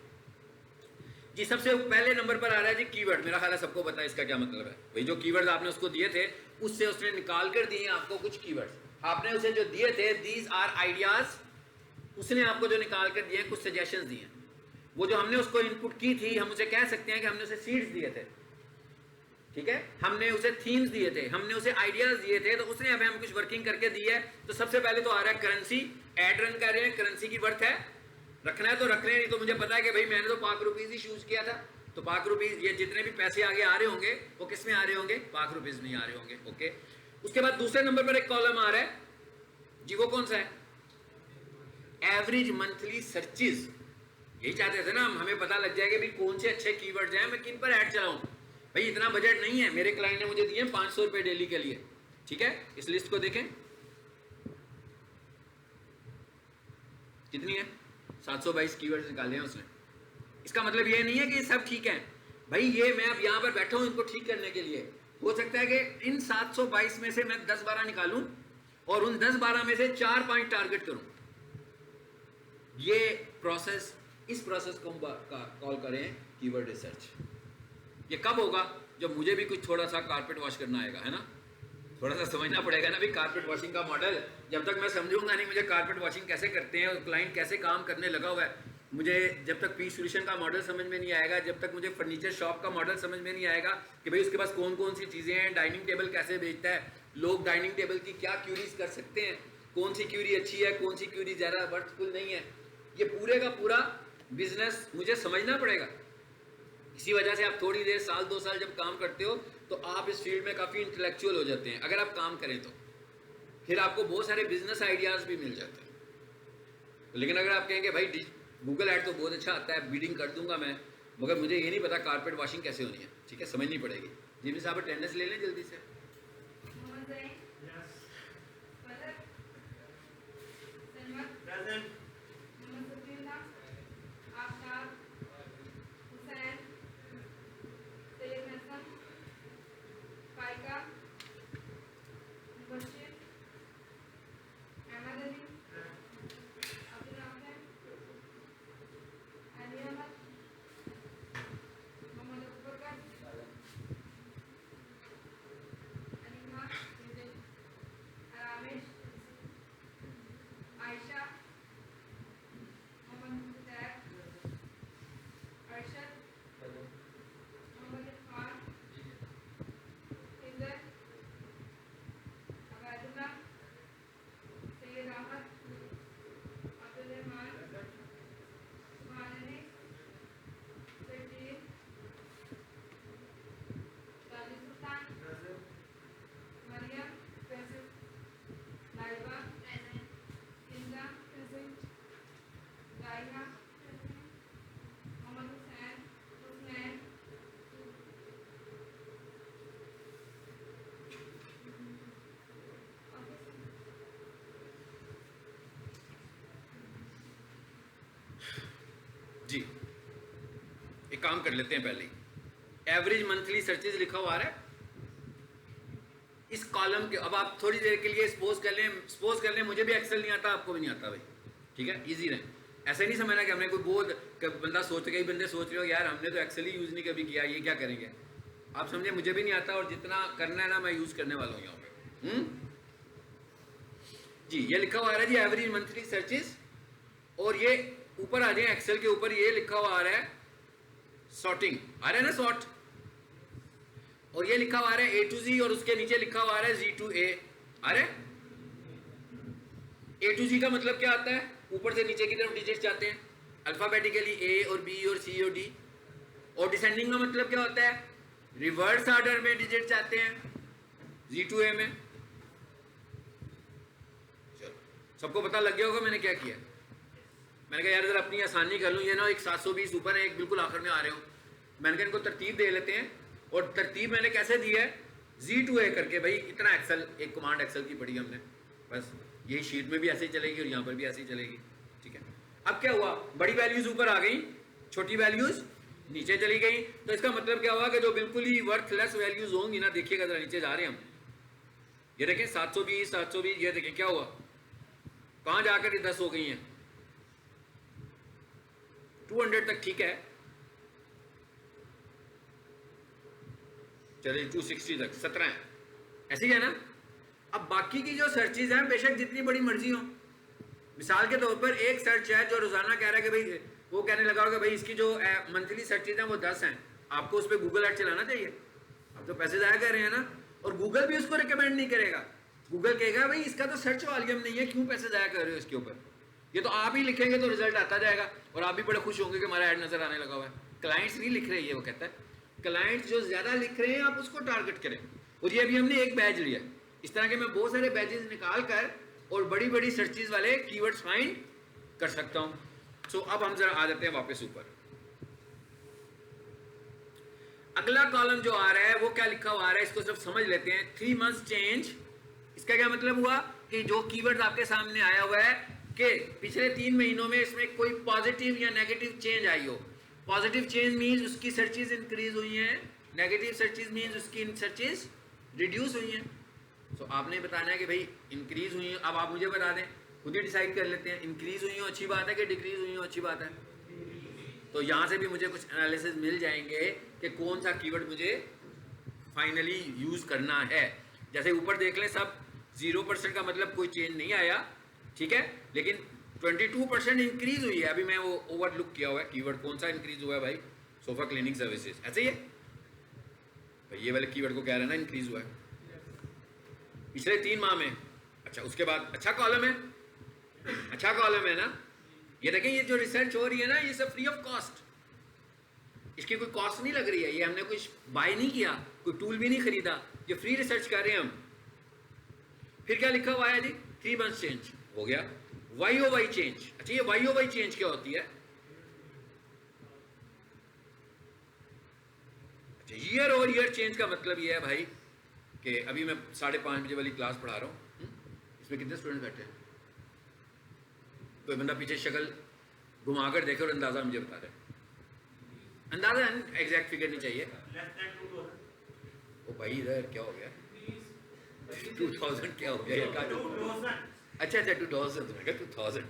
जी, सबसे पहले नंबर पर आ रहा है जी कीवर्ड। मेरा ख्याल है सबको पता है इसका क्या मतलब है। भाई जो कीवर्ड्स आपने उसको दिए थे, उससे उसने निकाल कर दिए आपको कुछ कीवर्ड्स, आपने उसे जो दिए थे दीज आर आइडियाज, उसने आपको जो निकाल कर दिए कुछ सजेशंस दिए। वो जो हमने उसको इनपुट की थी, हम उसे कह सकते हैं कि हमने उसे सीड्स दिए थे। ठीक है, हमने उसे थीम्स दिए थे, हमने उसे आइडियाज दिए थे, तो उसने अब हमें कुछ वर्किंग करके दी है। तो सबसे पहले तो आ रहा है करेंसी, एड रन कर रहे हैं, करेंसी की वर्थ है, रखना है तो रख रहे हैं, नहीं तो मुझे पता है कि भाई मैंने तो पाक रुपीज ही चूज किया था, तो पाक रुपीज, ये जितने भी पैसे आगे आ रहे होंगे वो किस में आ रहे होंगे, पाक रुपीज में आ रहे होंगे। ओके, उसके बाद दूसरे नंबर पर एक कॉलम आ रहा है जी, वो कौन सा है, एवरेज मंथली सर्चेस। यही चाहते थे ना हम, हमें पता लग जाएगा भाई कौन से अच्छे कीवर्ड्स हैं, मैं किन पर ऐड चलाऊं। भाई इतना बजट नहीं है, मेरे क्लाइंट ने मुझे दिए 500 रुपए डेली के लिए। ठीक है, इस लिस्ट को देखें कितनी है, 722 कीवर्ड्स निकाले हैं उसने। इसका मतलब ये नहीं है कि सब ठीक है भाई, ये मैं अब यहाँ पर बैठा हूँ इनको ठीक करने के लिए। हो सकता है कि इन 722 में से मैं 10-12 निकालूं और उन 10-12 में से 4-5 टारगेट करूं। ये प्रोसेस, इस प्रोसेस को हम कॉल करें कीवर्ड रिसर्च। ये कब होगा, जब मुझे भी कुछ थोड़ा सा कारपेट वॉश करना आएगा, है ना, थोड़ा सा समझना पड़ेगा ना भाई कारपेट वॉशिंग का मॉडल। जब तक मैं समझूंगा नहीं मुझे कारपेट वॉशिंग कैसे करते हैं और क्लाइंट कैसे काम करने लगा हुआ है, मुझे जब तक पी सॉल्यूशन का मॉडल समझ में नहीं आएगा, जब तक मुझे फर्नीचर शॉप का मॉडल समझ में नहीं आएगा कि भाई उसके पास कौन कौन सी चीज़ें हैं, डाइनिंग टेबल कैसे बेचता है, लोग डाइनिंग टेबल की क्या क्यूरीज कर सकते हैं, कौन सी क्यूरी अच्छी है, कौन सी क्यूरी ज़्यादा वर्थफुल नहीं है, ये पूरे का पूरा बिजनेस मुझे समझना पड़ेगा। इसी वजह से आप थोड़ी देर, साल 2 साल जब काम करते हो तो आप इस फील्ड में काफ़ी इंटेलेक्चुअल हो जाते हैं। अगर आप काम करें तो फिर आपको बहुत सारे बिजनेस आइडियाज़ भी मिल जाते हैं। लेकिन अगर आप कहेंगे भाई गूगल ऐड तो बहुत अच्छा आता है, बिडिंग कर दूंगा मैं, मगर मुझे ये नहीं पता कारपेट वॉशिंग कैसे होनी है, ठीक है, समझनी पड़ेगी। जिमी साहब अटेंडेंस ले लें जल्दी से। जी एक काम कर लेते हैं, पहले एवरेज मंथली सर्चेज लिखा हुआ आ रहा है इस कॉलम के। अब आप थोड़ी देर के लिए सपोज कर लें मुझे भी एक्सेल नहीं आता, आपको भी नहीं आता भाई, ठीक है, इजी रहे। ऐसे नहीं समझना कि हमने कोई बहुत बंदा सोच, कई बंदे सोच रहे हो यार हमने तो एक्सेल ही यूज़ नहीं कभी किया, ये क्या करेंगे। आप समझे मुझे भी नहीं आता और जितना करना है ना मैं यूज़ करने वाला हूँ यहाँ पे। जी ये लिखा हुआ आ रहा है जी एवरेज मंथली सर्चेज, और ये ऊपर आ जाए एक्सेल के ऊपर ये लिखा हुआ आ रहा है सॉर्टिंग, आ रहा है ना सॉर्ट, और ये लिखा हुआ आ रहा है A to Z, और उसके नीचे लिखा हुआ आ रहा है Z to A। आ रहा है A to Z का मतलब क्या आता है, ऊपर से नीचे की तरफ डिजिट्स जाते हैं अल्फाबेटिकली A और B और C और D, और डिसेंडिंग का मतलब क्या होता है, रिवर्स ऑर्डर में डिजिट्स जाते हैं Z to A में। चलो सबको पता लग गया होगा मैंने क्या किया। मैंने कहा यार इधर अपनी आसानी कर लूँ, ये ना एक 720 ऊपर है, एक बिल्कुल आखिर में आ रहे हो। मैंने कहा इनको तरतीब दे लेते हैं, और तरतीब मैंने कैसे दी है Z to A करके। भाई इतना एक्सेल, एक कमांड एक्सेल की पढ़ी हमने, बस यही शीट में भी ऐसे ही चलेगी और यहाँ पर भी ऐसे ही चलेगी, ठीक है। अब क्या हुआ, बड़ी वैल्यूज ऊपर आ गई, छोटी वैल्यूज नीचे चली गई, तो इसका मतलब क्या हुआ कि जो बिल्कुल ही वर्थलेस वैल्यूज होंगी ना, देखिएगा जरा नीचे जा रहे हैं हम, ये देखें 720, ये देखें क्या हुआ, कहाँ जाकर ये 10 हो गई हैं, 200 तक ठीक है, चलिए 260 तक 17 है, ऐसे ही है ना। अब बाकी की जो सर्चेज हैं बेशक जितनी बड़ी मर्जी हो, मिसाल के तौर पर एक सर्च है जो रोजाना कह रहा है कि भाई, वो कहने लगा होगा भाई इसकी जो मंथली सर्चेज हैं वो 10 हैं, आपको उस पर गूगल ऐड चलाना चाहिए, आप तो पैसे ज़ाया कर रहे हैं ना, और गूगल भी उसको रिकमेंड नहीं करेगा। गूगल कहेगा भाई इसका तो सर्च वॉल्यूम नहीं है, क्यों पैसे ज़ाया कर रहे हो इसके ऊपर, ये तो आप ही लिखेंगे तो रिजल्ट आता जाएगा और आप भी बड़े खुश होंगे कि हमारा ऐड नजर आने लगा हुआ है। क्लाइंट्स नहीं लिख रहे, ये वो कहता है क्लाइंट्स जो ज्यादा लिख रहे हैं आप उसको टारगेट करें। और ये अभी हमने एक बैच लिया, इस तरह के मैं बहुत सारे बैचेस निकाल कर और बड़ी बड़ी सर्चेज वाले कीवर्ड्स फाइंड कर सकता हूं। सो अब हम जरा आ जाते हैं वापस ऊपर। अगला कॉलम जो आ रहा है वो क्या लिखा हुआ आ रहा है, इसको सिर्फ समझ लेते हैं। 3 मंथ्स चेंज, इसका क्या मतलब हुआ कि जो कीवर्ड आपके सामने आया हुआ है कि पिछले 3 महीनों में इसमें कोई पॉजिटिव या नेगेटिव चेंज आई हो। पॉजिटिव चेंज मीन्स उसकी सर्चेज इंक्रीज हुई हैं, नेगेटिव सर्चेज मीन्स उसकी सर्चेज रिड्यूस हुई हैं। सो आपने बताना है कि भाई इंक्रीज हुई हैं। अब आप मुझे बता दें, खुद ही डिसाइड कर लेते हैं, इंक्रीज हुई हो अच्छी बात है कि डिक्रीज हुई हो अच्छी बात है। तो यहाँ से भी मुझे कुछ एनालिसिस मिल जाएंगे कि कौन सा कीवर्ड मुझे फाइनली यूज़ करना है। जैसे ऊपर देख लें सब 0% का मतलब कोई चेंज नहीं आया, ठीक है, लेकिन 22% इंक्रीज हुई है। अभी मैं वो ओवरलुक किया हुआ है कीवर्ड, कौन सा इंक्रीज हुआ है भाई, सोफा क्लीनिंग सर्विसेज, ऐसे ही है भाई, ये वाले कीवर्ड को कह रहे हैं ना इंक्रीज हुआ है पिछले 3 माह में। अच्छा उसके बाद अच्छा कॉलम है, अच्छा कॉलम है ना। ये देखें ये जो रिसर्च हो रही है ना, ये सब फ्री ऑफ कॉस्ट, इसकी कोई कॉस्ट नहीं लग रही है, ये हमने कुछ बाय नहीं किया, कोई टूल भी नहीं खरीदा, ये फ्री रिसर्च कर रहे हैं हम। फिर क्या लिखा हुआ है जी, 3 मंथ्स चेंज हो गया। YOY चेंज, अच्छा ये YOY चेंज क्या होती है, ईयर और ईयर चेंज का मतलब ये है भाई कि अभी मैं 5:30 बजे वाली क्लास पढ़ा रहा हूँ, इसमें कितने स्टूडेंट बैठे हैं? कोई बंदा पीछे शक्ल घुमा कर देखे और अंदाजा मुझे बता रहे, अंदाजा एग्जैक्ट फिगर नहीं चाहिए। ओ भाई इधर क्या हो गया? 2000 क्या हो गया? अच्छा 2000।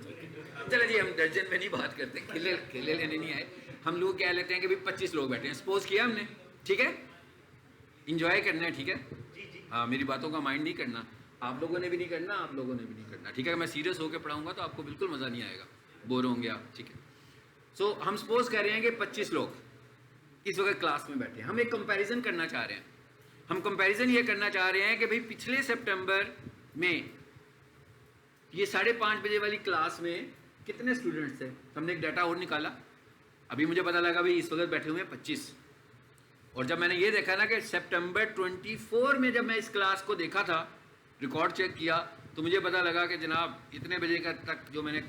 चलो जी, हम दर्जन में नहीं बात करते, खेले लेने नहीं आए हम लोग। क्या लेते हैं कि भाई 25 लोग बैठे हैं, सपोज किया हमने, ठीक है, इंजॉय करना है, ठीक है, हाँ मेरी बातों का माइंड नहीं करना, आप लोगों ने भी नहीं करना, आप लोगों ने भी नहीं करना, ठीक है। मैं सीरियस होकर पढ़ाऊंगा तो आपको बिल्कुल मज़ा नहीं आएगा, बोर होंगे आप, ठीक है। सो हम सपोज कर रहे हैं कि 25 लोग इस वक्त क्लास में बैठे हैं, हम एक कंपैरिजन करना चाह रहे हैं। हम कंपैरिजन ये करना चाह रहे हैं कि भाई पिछले सितंबर में ये 5:30 बजे वाली क्लास में कितने स्टूडेंट्स थे। हमने एक डाटा और निकाला, अभी मुझे पता लगा भाई इस वक्त बैठे हुए हैं 25। और जब मैंने ये देखा ना कि सितंबर 24 में जब मैं इस क्लास को देखा था, रिकॉर्ड चेक किया, तो मुझे पता लगा कि जनाब इतने बजे का तक जो मैंने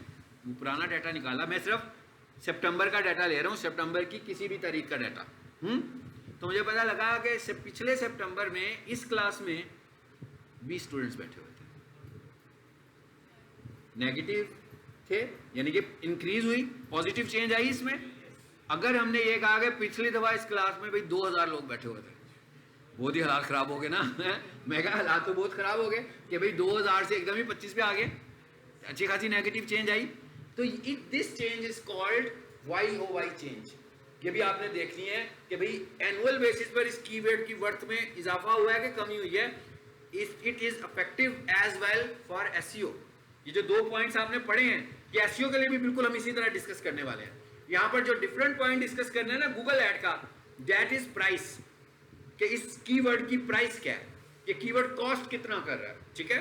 पुराना डाटा निकाला, मैं सिर्फ सितंबर का डाटा ले रहा हूँ, सितंबर की किसी भी तारीख का डाटा, तो मुझे पता लगा कि पिछले सितंबर में इस क्लास में 20 स्टूडेंट्स बैठे हुए थे, नेगेटिव थे, यानी कि इंक्रीज हुई, पॉजिटिव चेंज आई इसमें। अगर हमने ये कहा कि पिछली दफा इस क्लास में भाई 2000 लोग बैठे हुए थे, बहुत ही हालात खराब हो गए ना मैं कहा हालात तो बहुत खराब हो गए कि भाई 2000 से एकदम ही 25 पे आ गए, अच्छी खासी नेगेटिव चेंज आई। तो this change is called YOY change. ये भी आपने देखनी है कि भाई एनुअल बेसिस पर इस कीवर्ड की वर्थ में इजाफा हुआ है कि कमी हुई है। It is effective as well for SEO। ये जो 2 पॉइंट्स आपने पढ़े हैं, ये SEO के लिए भी बिल्कुल हम इसी तरह डिस्कस करने वाले हैं। यहाँ पर जो डिफरेंट पॉइंट डिस्कस करना है ना गूगल ऐड का, दैट इज प्राइस, कि इस कीवर्ड की प्राइस क्या है, ये कीवर्ड कॉस्ट कितना कर रहा है, ठीक है।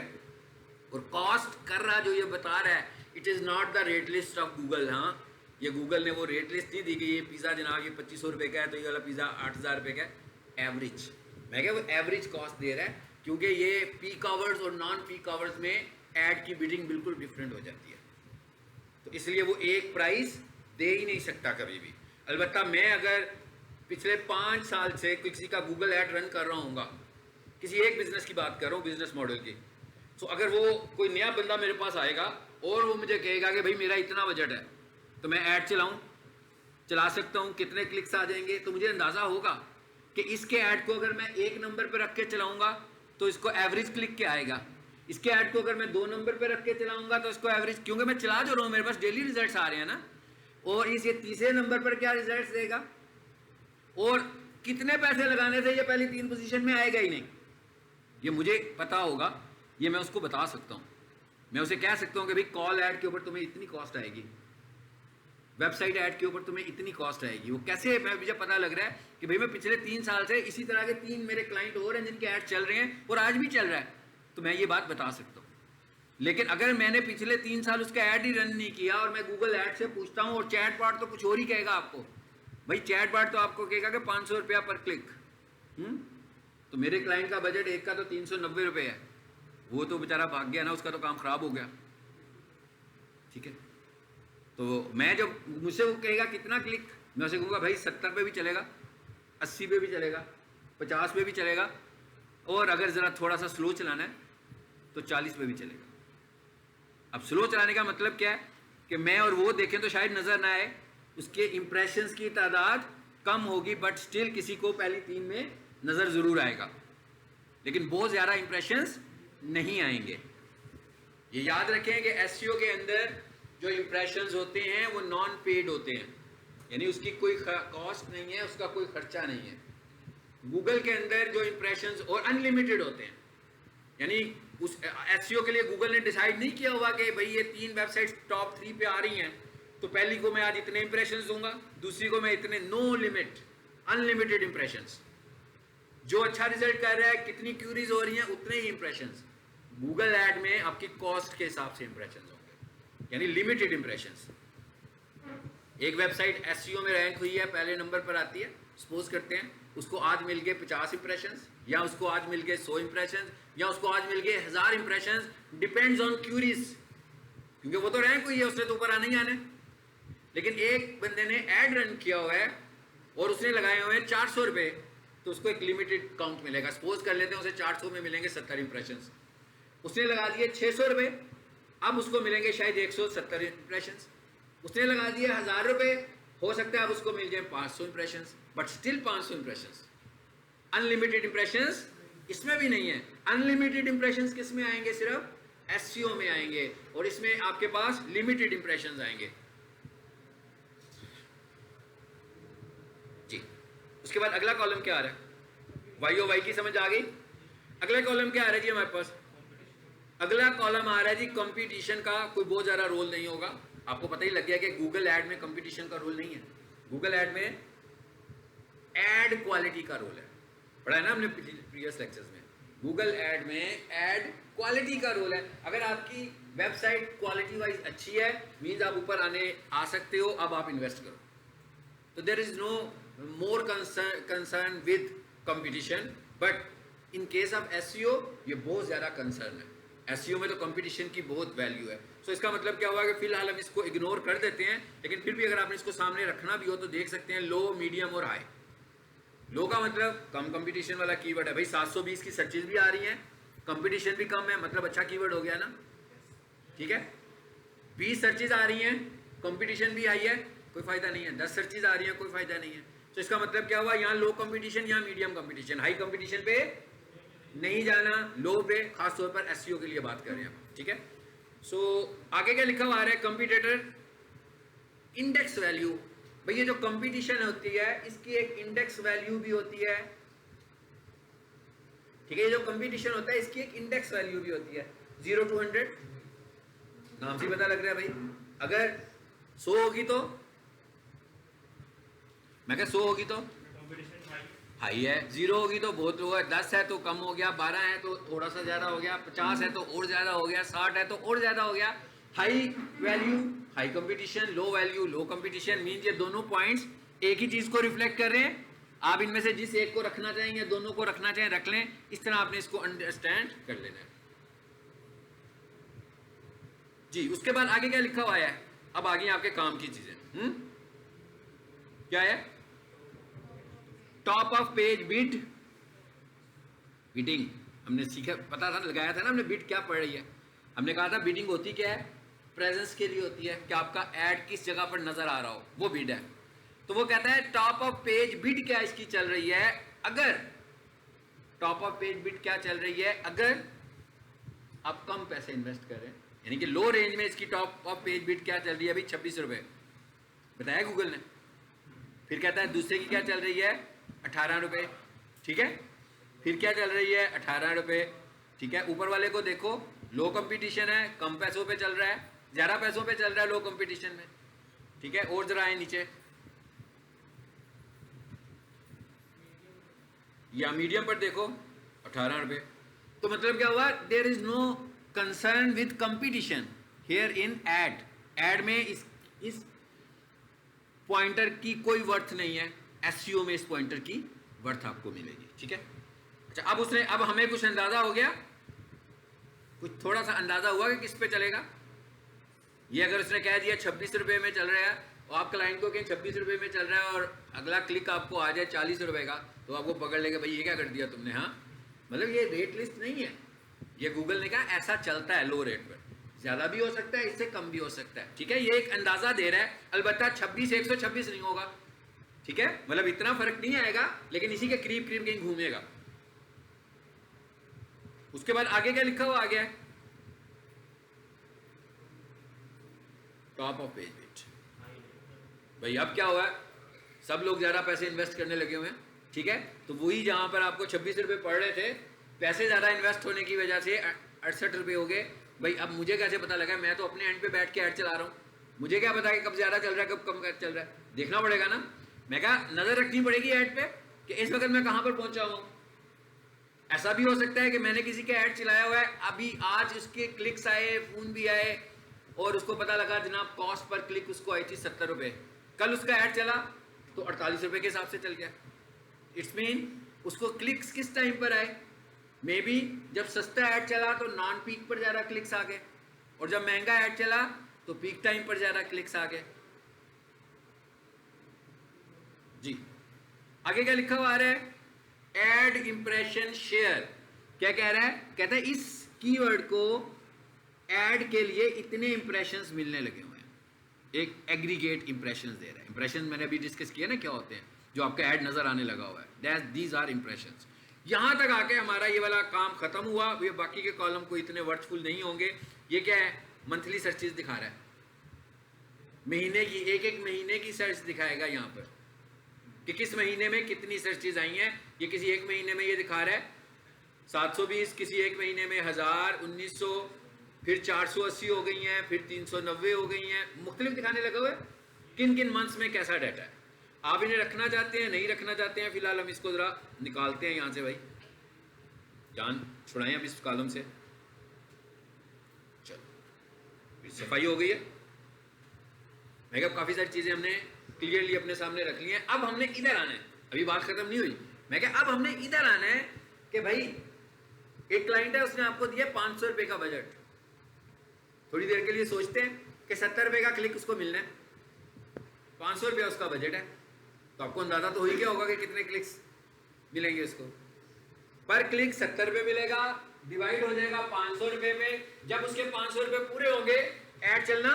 और कॉस्ट कर रहा जो ये बता रहा है, it is not the rate list of Google. हाँ, ये गूगल ने वो रेट लिस्ट नहीं दी कि ये पिज़्ज़ा जनाब ये 2500 रुपये का है तो ये वाला पिज़्ज़ा 8000 रुपये का है, एवरेज। मैं क्या वो एवरेज कॉस्ट दे रहा है, क्योंकि ये पीक आवर्स और नॉन पीक आवर्स में ऐड की बिडिंग बिल्कुल डिफरेंट हो जाती है, तो इसलिए वो एक प्राइस दे ही नहीं सकता कभी भी। अलबत्ता मैं अगर पिछले 5 साल से किसी का गूगल ऐड रन कर रहा हूँगा, किसी एक बिजनेस की बात कर रहा हूँ, बिजनेस मॉडल की, तो अगर वो कोई नया बंदा मेरे पास आएगा और वो मुझे कहेगा कि भाई मेरा इतना बजट है तो मैं ऐड चला सकता हूँ, कितने क्लिक्स आ जाएंगे, तो मुझे अंदाज़ा होगा कि इसके ऐड को अगर मैं 1 नंबर पर रख के चलाऊँगा तो इसको एवरेज क्लिक क्या आएगा, इसके ऐड को अगर मैं 2 नंबर पर रख के चलाऊँगा तो इसको एवरेज, क्योंकि मैं चला जो रहा हूँ, मेरे पास डेली रिजल्ट आ रहे हैं ना, और इसे तीसरे नंबर पर क्या रिजल्ट देगा, और कितने पैसे लगाने से ये पहली 3 पोजीशन में आएगा ही नहीं, ये मुझे पता होगा, ये मैं उसको बता सकता हूँ। मैं उसे कह सकता हूँ कि भाई कॉल ऐड के ऊपर तुम्हें इतनी कॉस्ट आएगी, वेबसाइट ऐड के ऊपर तुम्हें इतनी कॉस्ट आएगी। वो कैसे, मुझे पता लग रहा है कि भाई मैं पिछले 3 साल से इसी तरह के 3 मेरे क्लाइंट और हैं जिनके ऐड चल रहे हैं और आज भी चल रहा है, तो मैं ये बात बता सकता हूँ। लेकिन अगर मैंने पिछले 3 साल उसका ऐड ही रन नहीं किया और मैं गूगल ऐड से पूछता हूँ, और चैट बॉट तो कुछ और ही कहेगा आपको, भाई चैट बॉट तो आपको कहेगा कि 500 रुपया पर क्लिक, तो मेरे क्लाइंट का बजट एक का तो 390 रुपये है, वो तो बेचारा भाग गया ना, उसका तो काम खराब हो गया, ठीक है। तो मैं जब मुझसे वो कहेगा कितना क्लिक, मैं उसे कहूँगा भाई 70 पे भी चलेगा, 80 पे भी चलेगा, 50 पे भी चलेगा, और अगर ज़रा थोड़ा सा स्लो चलाना है तो 40 पे भी चलेगा। अब स्लो चलाने का मतलब क्या है कि मैं और वो देखें तो शायद नज़र ना आए, उसके इंप्रेशंस की तादाद कम होगी, बट स्टिल किसी को पहली 3 में नज़र ज़रूर आएगा, लेकिन बहुत ज़्यादा इंप्रेशंस नहीं आएंगे। ये याद रखें कि SEO के अंदर जो इंप्रेशंस होते हैं वो नॉन पेड होते हैं, यानी उसकी कोई कॉस्ट नहीं है, उसका कोई खर्चा नहीं है। गूगल के अंदर जो इंप्रेशंस और अनलिमिटेड होते हैं, यानी उस SEO के लिए गूगल ने डिसाइड नहीं किया हुआ कि भाई ये 3 वेबसाइट्स टॉप 3 पे आ रही हैं तो पहली को मैं आज इतने इंप्रेशंस दूंगा, दूसरी को मैं इतने, नो लिमिट, अनलिमिटेड इंप्रेशंस। जो अच्छा रिजल्ट कर रहा है, कितनी क्यूरीज हो रही हैं, उतने ही इंप्रेशंस। गूगल ऐड में आपकी कॉस्ट के हिसाब से इंप्रेशंस होंगे, यानी लिमिटेड इंप्रेशंस। एक वेबसाइट SEO में रैंक हुई है, पहले नंबर पर आती है, सपोज करते हैं उसको आज मिल गए 50 इंप्रेशंस, या उसको आज मिल गए 100 इंप्रेशंस, या उसको आज मिल गए 1000 इंप्रेशंस, डिपेंड्स ऑन क्यूरीज, क्योंकि वो तो रैंक हुई है, उसने तो ऊपर आने ही आने। लेकिन एक बंदे ने ऐड रन किया हुआ है और उसने लगाए हुए हैं 400 रुपये, तो तो उसको एक लिमिटेड काउंट मिलेगा। सपोज कर लेते हैं उसे 400 में मिलेंगे 70 इंप्रेशंस, उसने लगा दिए 600 रुपये, अब उसको मिलेंगे शायद 170 इंप्रेशंस। उसने लगा दिए 1000 रुपये, हो सकता है अब उसको मिल जाए 500 impressions, but still 500 impressions. Unlimited impressions इसमें भी नहीं है। अनलिमिटेड इंप्रेशंस किस में आएंगे? सिर्फ एसईओ में आएंगे, और इसमें आपके पास लिमिटेड इंप्रेशंस आएंगे। जी, उसके बाद अगला कॉलम क्या आ रहा है? वाई ओ वाई की समझ आ गई? अगला कॉलम क्या आ रहा है जी हमारे पास? अगला कॉलम आ रहा है जी कंपटीशन का। कोई बहुत ज्यादा रोल नहीं होगा, आपको पता ही लग गया कि गूगल ऐड में कंपटीशन का रोल नहीं है। गूगल ऐड में एड क्वालिटी का रोल है, पढ़ा है ना हमने प्रीवियस लेक्चर्स में। गूगल ऐड में एड क्वालिटी का रोल है। अगर आपकी वेबसाइट क्वालिटी वाइज अच्छी है, मींस आप ऊपर आ सकते हो, अब आप इन्वेस्ट करो। तो there is no more concern with competition, but in case of SEO ये बहुत ज्यादा कंसर्न है। एसईओ में तो कंपटीशन की बहुत वैल्यू है। सो इसका मतलब क्या हुआ कि फिलहाल हम इसको इग्नोर कर देते हैं, लेकिन फिर भी अगर आपने इसको सामने रखना भी हो तो देख सकते हैं लो, मीडियम और हाई। लो का मतलब कम कंपटीशन वाला कीवर्ड है भाई। 720 की सर्चेज भी आ रही हैं, कंपटीशन भी कम है, मतलब अच्छा कीवर्ड हो गया ना, ठीक है। 20 सर्चेज आ रही हैं, कंपटीशन भी हाई है, कोई फायदा नहीं है। 10 सर्चेज आ रही हैं, कोई फायदा नहीं है। तो इसका मतलब क्या हुआ? यहाँ लो कंपटीशन, यहाँ मीडियम कंपटीशन, हाई कंपटीशन पे नहीं जाना, लो पे, खास तौर पर एसईओ के लिए बात कर रहे हैं, ठीक है। सो आगे क्या लिखा हुआ आ रहा है? Competitor index value. भाई ये जो कंपटीशन होती है इसकी एक इंडेक्स वैल्यू भी होती है, ठीक है। ये जो कंपटीशन होता है इसकी एक इंडेक्स वैल्यू भी होती है। 0 to 100, नाम से पता लग रहा है भाई। अगर 100 होगी तो, मैं क्या 100 होगी तो हाई है, 0 होगी तो बहुत लो है, 10 है तो कम हो गया, 12 है तो थोड़ा सा ज्यादा हो गया, 50 है तो और ज्यादा हो गया, 60 है तो और ज्यादा हो गया। High value high competition, low value low competition, means ये दोनों पॉइंट्स एक ही चीज को रिफ्लेक्ट कर रहे हैं। आप इनमें से जिस एक को रखना चाहेंगे, दोनों को रखना चाहें रख लें, इस तरह आपने इसको अंडरस्टैंड कर लेना है जी। उसके बाद आगे क्या लिखा हुआ है? अब आगे आपके काम की चीजें, क्या है? Top of page bid, bidding हमने सीखा, पता था, लगाया था ना हमने। बिड क्या पड़ रही है? हमने कहा था बिडिंग होती क्या है? प्रेजेंस के लिए होती है कि आपका ऐड किस जगह पर नजर आ रहा हो, वो बिड है। तो वो कहता है टॉप ऑफ पेज बिड क्या इसकी चल रही है? अगर टॉप ऑफ पेज बिड क्या चल रही है अगर आप कम पैसे इन्वेस्ट कर रहे हैं, यानी कि लो रेंज में इसकी टॉप ऑफ पेज बिड क्या चल रही है? अभी 26 रुपए बताया गूगल ने। फिर कहता है दूसरे की क्या चल रही है? 18 रुपए, ठीक है। फिर क्या चल रही है? 18 रुपए, ठीक है। ऊपर वाले को देखो, लो कंपटीशन है, कम पैसों पे चल रहा है, ज्यादा पैसों पे चल रहा है लो कंपटीशन में, ठीक है। और जरा आए नीचे, या मीडियम पर देखो 18 रुपए। तो मतलब क्या हुआ? There is no concern with competition here in ad. Ad में इस पॉइंटर की कोई वर्थ नहीं है, एसईओ में इस पॉइंटर की वर्थ आपको मिलेगी, ठीक है। अच्छा, अब हमें कुछ अंदाजा हो गया, कुछ थोड़ा सा अंदाजा हुआ कि किस पे चलेगा ये। अगर उसने कह दिया 26 रुपए में चल रहा है और आप क्लाइंट को कहें 26 रुपए में चल रहा है और अगला क्लिक आपको आ जाए 40 रुपए का, तो आपको पकड़ लेगा, भाई ये क्या कर दिया तुमने। हाँ, मतलब ये रेट लिस्ट नहीं है, ये गूगल ने कहा ऐसा चलता है लो रेट पर, ज्यादा भी हो सकता है, इससे कम भी हो सकता है, ठीक है। ये एक अंदाजा दे रहा है, अलबत्ता 26 126 नहीं होगा, ठीक है। मतलब इतना फर्क नहीं आएगा, लेकिन इसी के करीब करीब कहीं घूमेगा। उसके बाद आगे क्या लिखा हुआ आ गया? Top of page bid. भाई अब क्या हुआ? सब लोग ज्यादा पैसे इन्वेस्ट करने लगे हुए हैं, ठीक है। तो वही जहां पर आपको 26 रुपए पड़ रहे थे, पैसे ज्यादा इन्वेस्ट होने की वजह से 68 रुपए हो गए। भाई अब मुझे कैसे पता लगा? मैं तो अपने एंड पे बैठ के ऐड चला रहा हूँ, मुझे क्या पता कि कब ज्यादा चल रहा है कब कम चल रहा है, देखना पड़ेगा ना। मैं कहा नजर रखनी पड़ेगी ऐड पे कि इस वक्त मैं कहां पर पहुंचा हूं। ऐसा भी हो सकता है कि मैंने किसी का ऐड चलाया हुआ है, अभी आज उसके क्लिक्स आए, फोन भी आए, और उसको पता लगा जनाब कॉस्ट पर क्लिक उसको आई थी 70 रुपए, कल उसका ऐड चला तो 48 रुपए के हिसाब से चल गया। इट्स मीन उसको क्लिक्स किस टाइम पर आए? मे बी जब सस्ता ऐड चला तो नॉन पीक पर ज्यादा क्लिक्स आ गए, और जब महंगा ऐड चला तो पीक टाइम पर ज्यादा क्लिक्स आ गए जी। आगे क्या लिखा हुआ आ रहा है? Add impression share. क्या कह रहा है? कहता है इस कीवर्ड को ऐड के लिए इतने इंप्रेशंस मिलने लगे हुए हैं, एक एग्रीगेट इंप्रेशंस दे रहा है। इंप्रेशन मैंने अभी डिस्कस किया ना क्या होते हैं, जो आपका ऐड नजर आने लगा हुआ है, दीज आर इंप्रेशंस। यहां तक आके हमारा ये वाला काम खत्म हुआ। ये बाकी के कॉलम को इतने वर्डफुल नहीं होंगे। ये क्या है? मंथली सर्चेज दिखा रहा है, महीने की, एक एक महीने की सर्च दिखाएगा यहाँ पर कि किस महीने में कितनी सर्चेज आई हैं। ये किसी एक महीने में ये दिखा रहा है 720, किसी एक महीने में 1000, 1900, फिर 480 हो गई हैं, फिर 390 हो गई हैं, मुख्तलिफ दिखाने लगा हुआ है किन किन मंथ्स में कैसा डाटा है। आप इन्हें रखना चाहते हैं, नहीं रखना चाहते हैं, फिलहाल हम इसको जरा निकालते हैं यहाँ से। भाई जान छुड़ाएं अब इस कॉलम से। चलो सफाई हो गई है। मैं कहा काफ़ी सारी चीज़ें हमने क्लियरली अपने सामने रख ली हैं। अब हमने इधर आना है, अभी बात खत्म नहीं हुई। मैं कहा अब हमने इधर आना है कि भाई एक क्लाइंट है, उसने आपको दिया 500 रुपये का बजट। थोड़ी देर के लिए सोचते हैं कि 70 रुपये का क्लिक उसको मिलना है, 500 रुपया उसका बजट है, तो आपको अंदाजा तो हो ही गया होगा कि कितने क्लिक्स मिलेंगे उसको। पर क्लिक 70 रुपये मिलेगा, डिवाइड हो जाएगा 500 रुपये में। जब उसके 500 रुपये पूरे होंगे ऐड चलना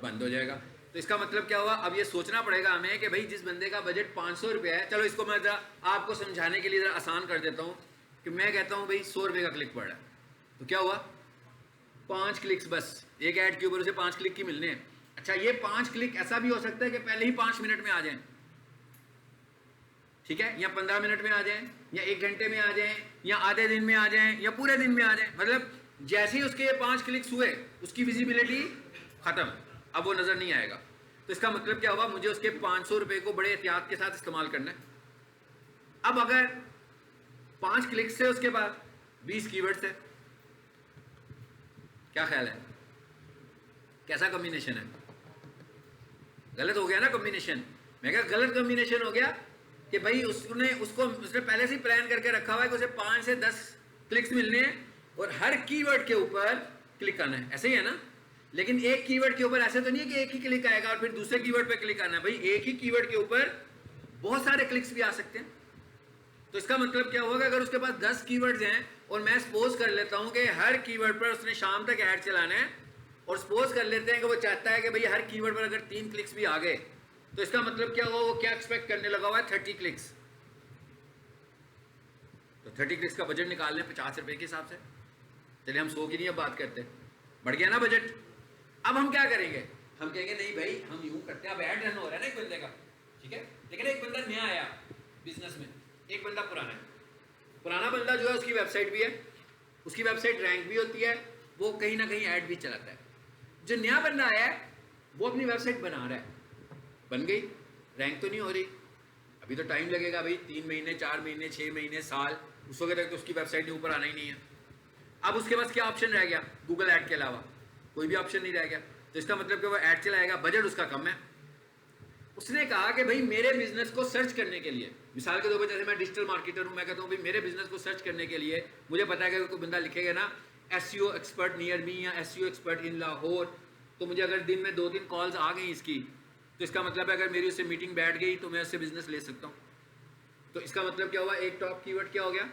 बंद हो जाएगा। तो इसका मतलब क्या हुआ? अब ये सोचना पड़ेगा हमें कि भाई जिस बंदे का बजट 500 रुपये है, चलो इसको मैं जरा आपको समझाने के लिए जरा आसान कर देता हूँ कि मैं कहता हूँ भाई 100 रुपये का क्लिक पड़ रहा है, तो क्या हुआ? 5 क्लिक्स बस एक ऐड के ऊपर उसे 5 क्लिक की मिलने हैं। अच्छा, ये 5 क्लिक ऐसा भी हो सकता है कि पहले ही 5 मिनट में आ जाएं, ठीक है, या 15 मिनट में आ जाएं, या 1 घंटे में आ जाएं, या आधे दिन में आ जाएं, या पूरे दिन में आ जाएं। मतलब जैसे ही उसके 5 क्लिक्स हुए उसकी विजिबिलिटी खत्म, अब वो नजर नहीं आएगा। तो इसका मतलब क्या हुआ? मुझे उसके 500 रुपए को बड़े एहतियात के साथ इस्तेमाल करना है। अब अगर 5 क्लिक्स से उसके बाद 20 कीवर्ड्स है, क्या ख्याल है? कैसा कॉम्बिनेशन है? गलत हो गया ना कॉम्बिनेशन। मैं कहा गलत कॉम्बिनेशन हो गया कि भाई उसने पहले से ही प्लान करके रखा हुआ है कि उसे 5 से 10 क्लिक्स मिलने हैं और हर कीवर्ड के ऊपर क्लिक करना है। ऐसे ही है ना? लेकिन एक कीवर्ड के ऊपर ऐसे तो नहीं है कि एक ही क्लिक आएगा और फिर दूसरे कीवर्ड पे क्लिक आना है। भाई एक ही कीवर्ड के ऊपर बहुत सारे क्लिक्स भी आ सकते हैं। तो इसका मतलब क्या होगा? अगर उसके पास 10 कीवर्ड्स हैं और मैं सपोज कर लेता हूं कि हर कीवर्ड पर उसने शाम तक ऐड चलाना है, और सपोज कर लेते हैं कि वो चाहता है कि भाई हर कीवर्ड पर अगर 3 क्लिक्स भी आ गए, तो इसका मतलब क्या हुआ? वो क्या एक्सपेक्ट करने लगा हुआ है? 30 क्लिक्स। तो 30 क्लिक्स का बजट निकाल लें 50 रुपए के हिसाब से। चलिए हम 100 की नहीं अब बात करते, बढ़ गया ना बजट। अब हम क्या करेंगे? हम कहेंगे नहीं भाई हम यूं करते हैं, अब ऐड रन हो रहा है ना एक बंदे का, ठीक है, लेकिन एक बंदा नया आया बिजनेस में, एक बंदा पुराना है। पुराना बंदा जो है उसकी वेबसाइट भी है, उसकी वेबसाइट रैंक भी होती है, वो कहीं ना कहीं ऐड भी चलाता है। जो नया बंदा आया है वो अपनी वेबसाइट बना रहा है, बन गई, रैंक तो नहीं हो रही, अभी तो टाइम लगेगा भाई, 3 महीने 4 महीने 6 महीने साल, उस वक्त तक तो उसकी वेबसाइट ऊपर आना ही नहीं है। अब उसके पास क्या ऑप्शन रह गया? गूगल ऐड के अलावा कोई भी ऑप्शन नहीं रह गया। तो इसका मतलब कि वो ऐड चलाएगा, बजट उसका कम है। उसने कहा कि भाई मेरे बिजनेस को सर्च करने के लिए, मिसाल के तौर पर जैसे मैं डिजिटल मार्केटर हूं, मैं कहता हूं भाई मेरे बिजनेस को सर्च करने के लिए मुझे पता है कि कोई बंदा लिखेगा ना एसईओ एक्सपर्ट नियर मी या एसईओ एक्सपर्ट इन लाहौर, तो मुझे अगर दिन में 2-3 कॉल्स आ गई इसकी, तो इसका मतलब है अगर मेरी उससे मीटिंग बैठ गई तो मैं उससे बिजनेस ले सकता हूँ। तो इसका मतलब क्या हुआ? एक टॉप कीवर्ड क्या हो गया?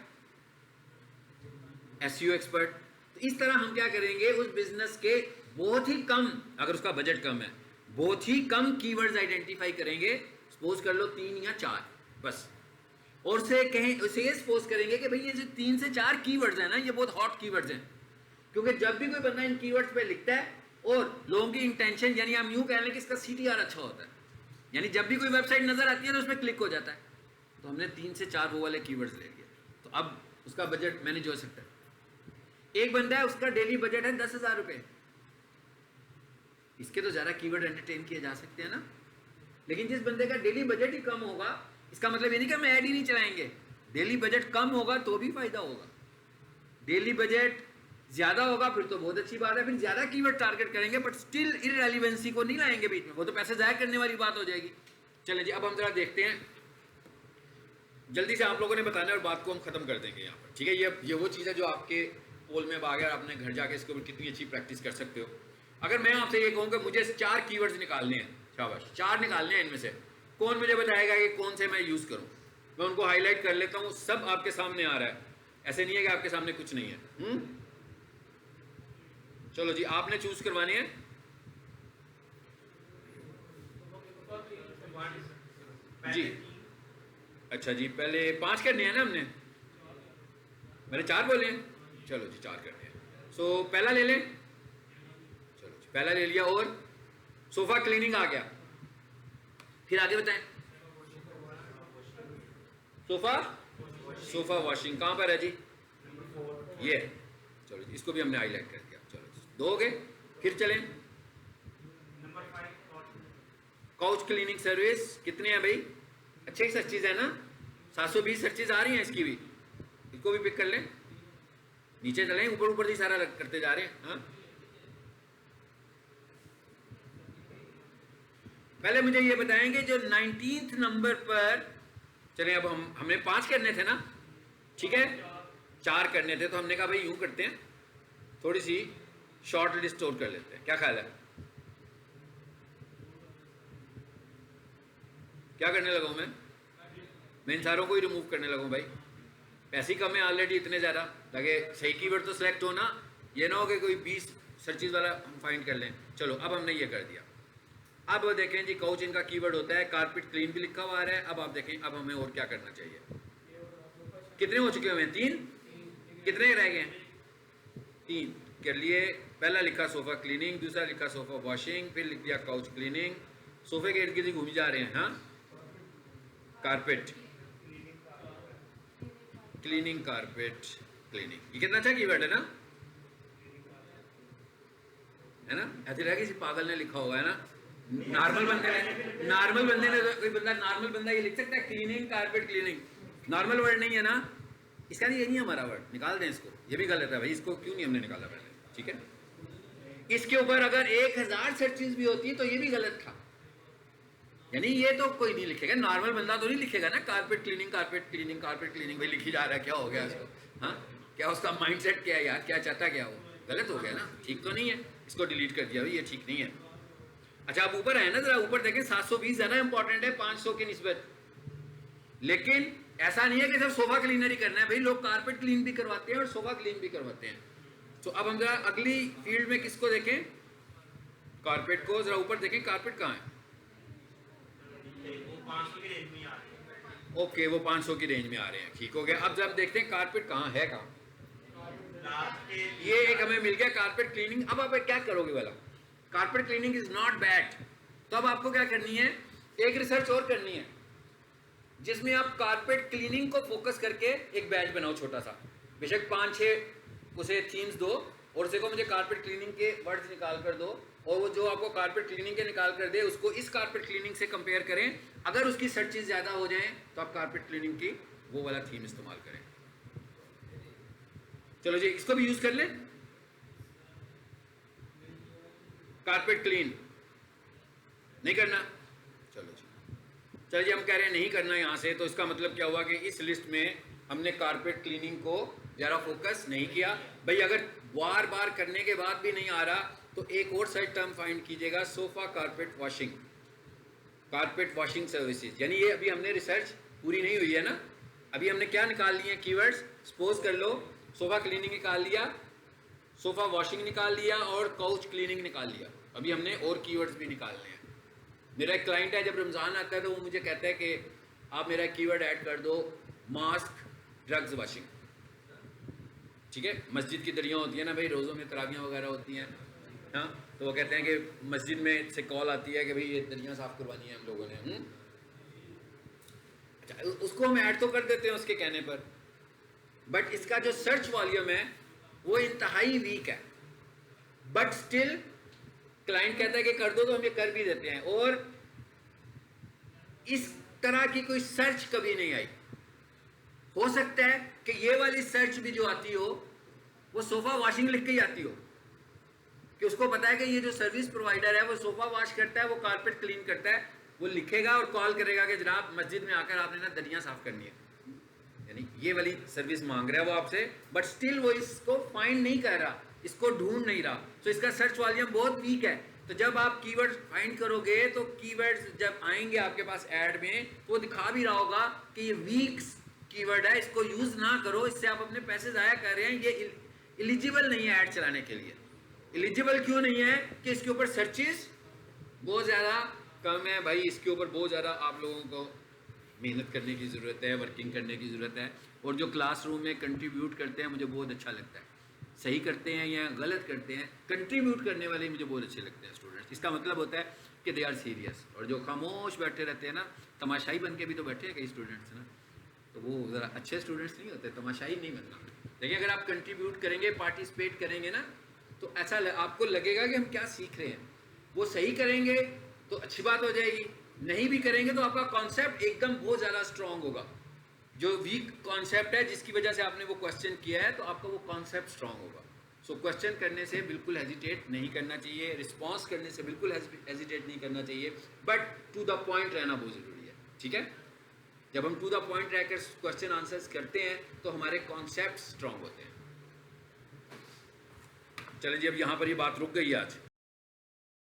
SEO expert. तो इस तरह हम क्या करेंगे? उस बिजनेस के बहुत ही कम, अगर उसका बजट कम है, बहुत ही कम कीवर्ड्स आइडेंटिफाई करेंगे, सपोज कर लो 3 या 4 बस, और से कहें उसे ये सपोज करेंगे कि भाई ये जो 3 से 4 कीवर्ड्स हैं ना, ये बहुत हॉट कीवर्ड्स हैं, क्योंकि जब भी कोई बंदा इन कीवर्ड्स पे लिखता है और लोगों की इंटेंशन, यानी हम यूं कह लें कि इसका सीटीआर अच्छा होता है, यानी जब भी कोई वेबसाइट नजर आती है तो उसमें क्लिक हो जाता है, तो हमने 3 से 4 वो वाले कीवर्ड्स ले लिए। तो अब उसका बजट मैनेज हो सकता है। एक बंदा है उसका डेली बजट है 10,000 रुपए, इसके तो ज्यादा कीवर्ड एंटरटेन किए जा सकते हैं ना। लेकिन जिस बंदे का डेली बजट ही कम होगा, इसका मतलब ये नहीं कि हम ऐड ही नहीं चलाएंगे, डेली बजट कम होगा तो भी फायदा होगा, डेली बजट ज्यादा होगा फिर तो बहुत अच्छी बात है, फिर ज्यादा कीवर्ड टारगेट करेंगे बट स्टिल इररेलेवेंसी को नहीं लाएंगे बीच में, वो तो पैसे जाया करने वाली बात हो जाएगी। चलें जी, अब हम जरा देखते हैं, जल्दी से आप लोगों ने बताना और बात को हम खत्म कर देंगे यहाँ पर, ठीक है। ये वो चीज़ है जो आपके पोल में आ गया, आपने घर जाके इसके ऊपर कितनी अच्छी प्रैक्टिस कर सकते हो। अगर मैं आपसे ये कहूँ कि मुझे 4 कीवर्ड्स निकालने हैं, शाबाश 4 निकालने हैं, इनमें से कौन मुझे बताएगा कि कौन से मैं यूज़ करूँ? मैं उनको हाईलाइट कर लेता हूँ, सब आपके सामने आ रहा है, ऐसे नहीं है कि आपके सामने कुछ नहीं है। चलो जी, आपने चूज करवानी है। जी अच्छा जी, पहले 5 करने हैं ना हमने, मैंने 4 बोले हैं, चलो जी 4 करने हैं। सो पहला ले लें, चलो जी पहला ले लिया। और सोफा क्लीनिंग आ गया, फिर आगे बताएं। सोफा वॉशिंग कहां पर है जी? ये, चलो जी इसको भी हमने हाईलाइट कर दिया। चलो जी 2 हो गए, फिर चलें। काउच क्लीनिंग सर्विस कितने हैं भाई? अच्छे ही सर्चिज है ना, 720 सर्चिज आ रही हैं इसकी भी, इसको भी पिक कर लें। नीचे चलें, ऊपर ऊपर ही सारा करते जा रहे हैं। हाँ पहले मुझे ये बताएंगे जो 19th नंबर पर, चलें अब हमने 5 करने थे ना, ठीक है 4 करने थे, तो हमने कहा भाई यूं करते हैं, थोड़ी सी शॉर्ट लिस्ट और कर लेते हैं, क्या ख्याल है? क्या करने लगा हूं मैं इन सारों को ही रिमूव करने लगा हूं भाई, पैसे कम है ऑलरेडी इतने ज़्यादा, ताकि सही कीवर्ड तो सिलेक्ट हो ना, ये ना हो कि कोई 20 सर्चिज वाला हम फाइंड कर लें। चलो अब हमने ये कर दिया। अब देखें जी, काउच इनका कीवर्ड होता है, कारपेट क्लीन भी लिखा हुआ आ रहा है। अब आप देखें, अब हमें और क्या करना चाहिए। कितने हो चुके हुए हैं? 3। कितने रह गए? 3 कर लिए। पहला लिखा सोफा क्लीनिंग, दूसरा लिखा सोफा वॉशिंग, फिर लिख दिया काउच क्लीनिंग। सोफे के इर्द गिर्द घूम जा रहे हैं। हाँ कारपेट क्लीनिंग, कारपेट क्लीनिंग, ये कितना अच्छा कीवर्ड है ना, है ना? ऐसे लगा किसी पागल ने लिखा हुआ है ना, नॉर्मल बंदे ने कोई बंदा नॉर्मल बंदा ये लिख सकता है cleaning carpet cleaning? Normal word नहीं है ना, इसका ये नहीं है हमारा वर्ड, निकाल दें इसको, ये भी गलत है भाई, इसको क्यों नहीं हमने निकाला पहले, ठीक है? इसके ऊपर अगर 1000 सर्चेस भी होती तो ये भी गलत था, यानी ये तो कोई नहीं लिखेगा, नॉर्मल बंदा तो नहीं लिखेगा ना carpet cleaning carpet cleaning carpet cleaning, भाई लिखी जा रहा है, क्या हो गया इसको? हाँ क्या उसका माइंडसेट क्या है यार, क्या चाहता क्या वो? गलत हो गया ना, ठीक तो नहीं है, इसको डिलीट कर दिया भाई, ये ठीक नहीं है। अच्छा आप ऊपर है ना, जरा ऊपर देखें, 720 ज्यादा इंपॉर्टेंट है 500 की निस्बत, लेकिन ऐसा नहीं है कि सिर्फ सोफा क्लीनर ही करना है भाई, लोग कारपेट क्लीन भी करवाते हैं और सोफा क्लीन भी करवाते हैं। तो अब हम जरा अगली फील्ड में किसको देखें, कारपेट को, जरा ऊपर देखें कारपेट कहाँ है। ओके वो 500 की रेंज में आ रहे हैं, ठीक हो गया। अब जब देखते हैं कारपेट कहाँ है, कहाँ, ये एक हमें मिल गया कारपेट क्लीनिंग। अब आप क्या करोगे वाला, carpet cleaning is not bad, तो अब आपको क्या करनी है, एक रिसर्च और करनी है जिसमें आप कारपेट क्लीनिंग को फोकस करके एक बैच बनाओ छोटा सा, बेशक 5-6 उसे थीम्स दो, और उसे को मुझे कारपेट क्लीनिंग के वर्ड्स निकाल कर दो, और वो जो आपको कारपेट क्लीनिंग के निकाल कर दे उसको इस कारपेट क्लीनिंग से कंपेयर करें, अगर उसकी सर्चेस ज़्यादा हो जाएं तो आप कारपेट क्लीनिंग की वो वाला थीम इस्तेमाल करें। चलो जी इसको भी यूज कर लें, कारपेट क्लीन नहीं करना, चलो जी हम कह रहे हैं नहीं करना यहाँ से, तो इसका मतलब क्या हुआ कि इस लिस्ट में हमने कारपेट क्लीनिंग को ज़रा फोकस नहीं किया भाई। अगर बार बार करने के बाद भी नहीं आ रहा तो एक और सर्च टर्म फाइंड कीजिएगा, sofa carpet washing, carpet washing services, यानी ये अभी हमने रिसर्च पूरी नहीं हुई है ना, अभी हमने क्या निकाल लिए हैं कीवर्ड्स, सपोज कर लो सोफा क्लीनिंग निकाल लिया, सोफा वॉशिंग निकाल लिया और काउच क्लीनिंग निकाल लिया, अभी हमने और कीवर्ड्स भी निकालने हैं। मेरा एक क्लाइंट है, जब रमज़ान आता है तो वो मुझे कहता है कि आप मेरा कीवर्ड ऐड कर दो मास्क ड्रग्स वॉशिंग, ठीक है? मस्जिद की दरियाँ होती है ना भाई, रोज़ों में तरावियाँ वगैरह होती हैं, हाँ, तो वो कहते हैं कि मस्जिद में से कॉल आती है कि भाई ये दरियाँ साफ़ करवानी है हम लोगों ने। अच्छा उसको हम ऐड तो कर देते हैं उसके कहने पर, बट इसका जो सर्च वॉल्यूम है वो इंतहाई वीक है, बट स्टिल क्लाइंट कहता है कि कर दो, तो हम ये कर भी देते हैं, और इस तरह की कोई सर्च कभी नहीं आई। हो सकता है कि ये वाली सर्च भी जो आती हो वो सोफा वॉशिंग लिख के ही आती हो, कि उसको पता है कि ये जो सर्विस प्रोवाइडर है वो सोफा वॉश करता है, वो कारपेट क्लीन करता है, वो लिखेगा और कॉल करेगा कि जनाब मस्जिद में आकर आपने ना दरियाँ साफ करनी है, यानी ये वाली सर्विस मांग रहा है वो आपसे, बट स्टिल वो इसको फाइंड नहीं कर रहा, इसको ढूंढ नहीं रहा, तो इसका सर्च वॉल्यूम बहुत वीक है। तो जब आप कीवर्ड्स फाइंड करोगे तो कीवर्ड्स जब आएंगे आपके पास ऐड में तो वो दिखा भी रहा होगा कि ये वीक कीवर्ड है, इसको यूज ना करो, इससे आप अपने पैसे जाया कर रहे हैं, ये एलिजिबल नहीं है ऐड चलाने के लिए। एलिजिबल क्यों नहीं है कि इसके ऊपर सर्चेस बहुत ज़्यादा कम है भाई, इसके ऊपर बहुत ज़्यादा आप लोगों को मेहनत करने की ज़रूरत है, वर्किंग करने की ज़रूरत है। और जो क्लासरूम में कंट्रीब्यूट करते हैं मुझे बहुत अच्छा लगता है, सही करते हैं या गलत करते हैं, कंट्रीब्यूट करने वाले मुझे बहुत अच्छे लगते हैं स्टूडेंट्स। इसका मतलब होता है कि दे आर सीरियस। और जो खामोश बैठे रहते हैं ना, तमाशाई बन के भी तो बैठे हैं कई स्टूडेंट्स ना, तो वो ज़रा अच्छे स्टूडेंट्स नहीं होते, तमाशाई नहीं बनना। देखिए अगर आप कंट्रीब्यूट करेंगे, पार्टिसिपेट करेंगे ना, तो ऐसा आपको लगेगा कि हम क्या सीख रहे हैं। वो सही करेंगे तो अच्छी बात हो जाएगी, नहीं भी करेंगे तो आपका कॉन्सेप्ट एकदम बहुत ज़्यादा स्ट्रांग होगा। जो वीक कॉन्सेप्ट है जिसकी वजह से आपने वो क्वेश्चन किया है, तो आपका वो कॉन्सेप्ट स्ट्रांग होगा। सो क्वेश्चन करने से बिल्कुल हेजिटेट नहीं करना चाहिए, रिस्पॉन्स करने से बिल्कुल हेजिटेट नहीं करना चाहिए, बट टू द पॉइंट रहना बहुत ज़रूरी है। ठीक है, जब हम टू द पॉइंट रहकर क्वेश्चन आंसर्स करते हैं तो हमारे कॉन्सेप्ट स्ट्रांग होते हैं। चलिए जी, अब यहाँ पर ये बात रुक गई आज।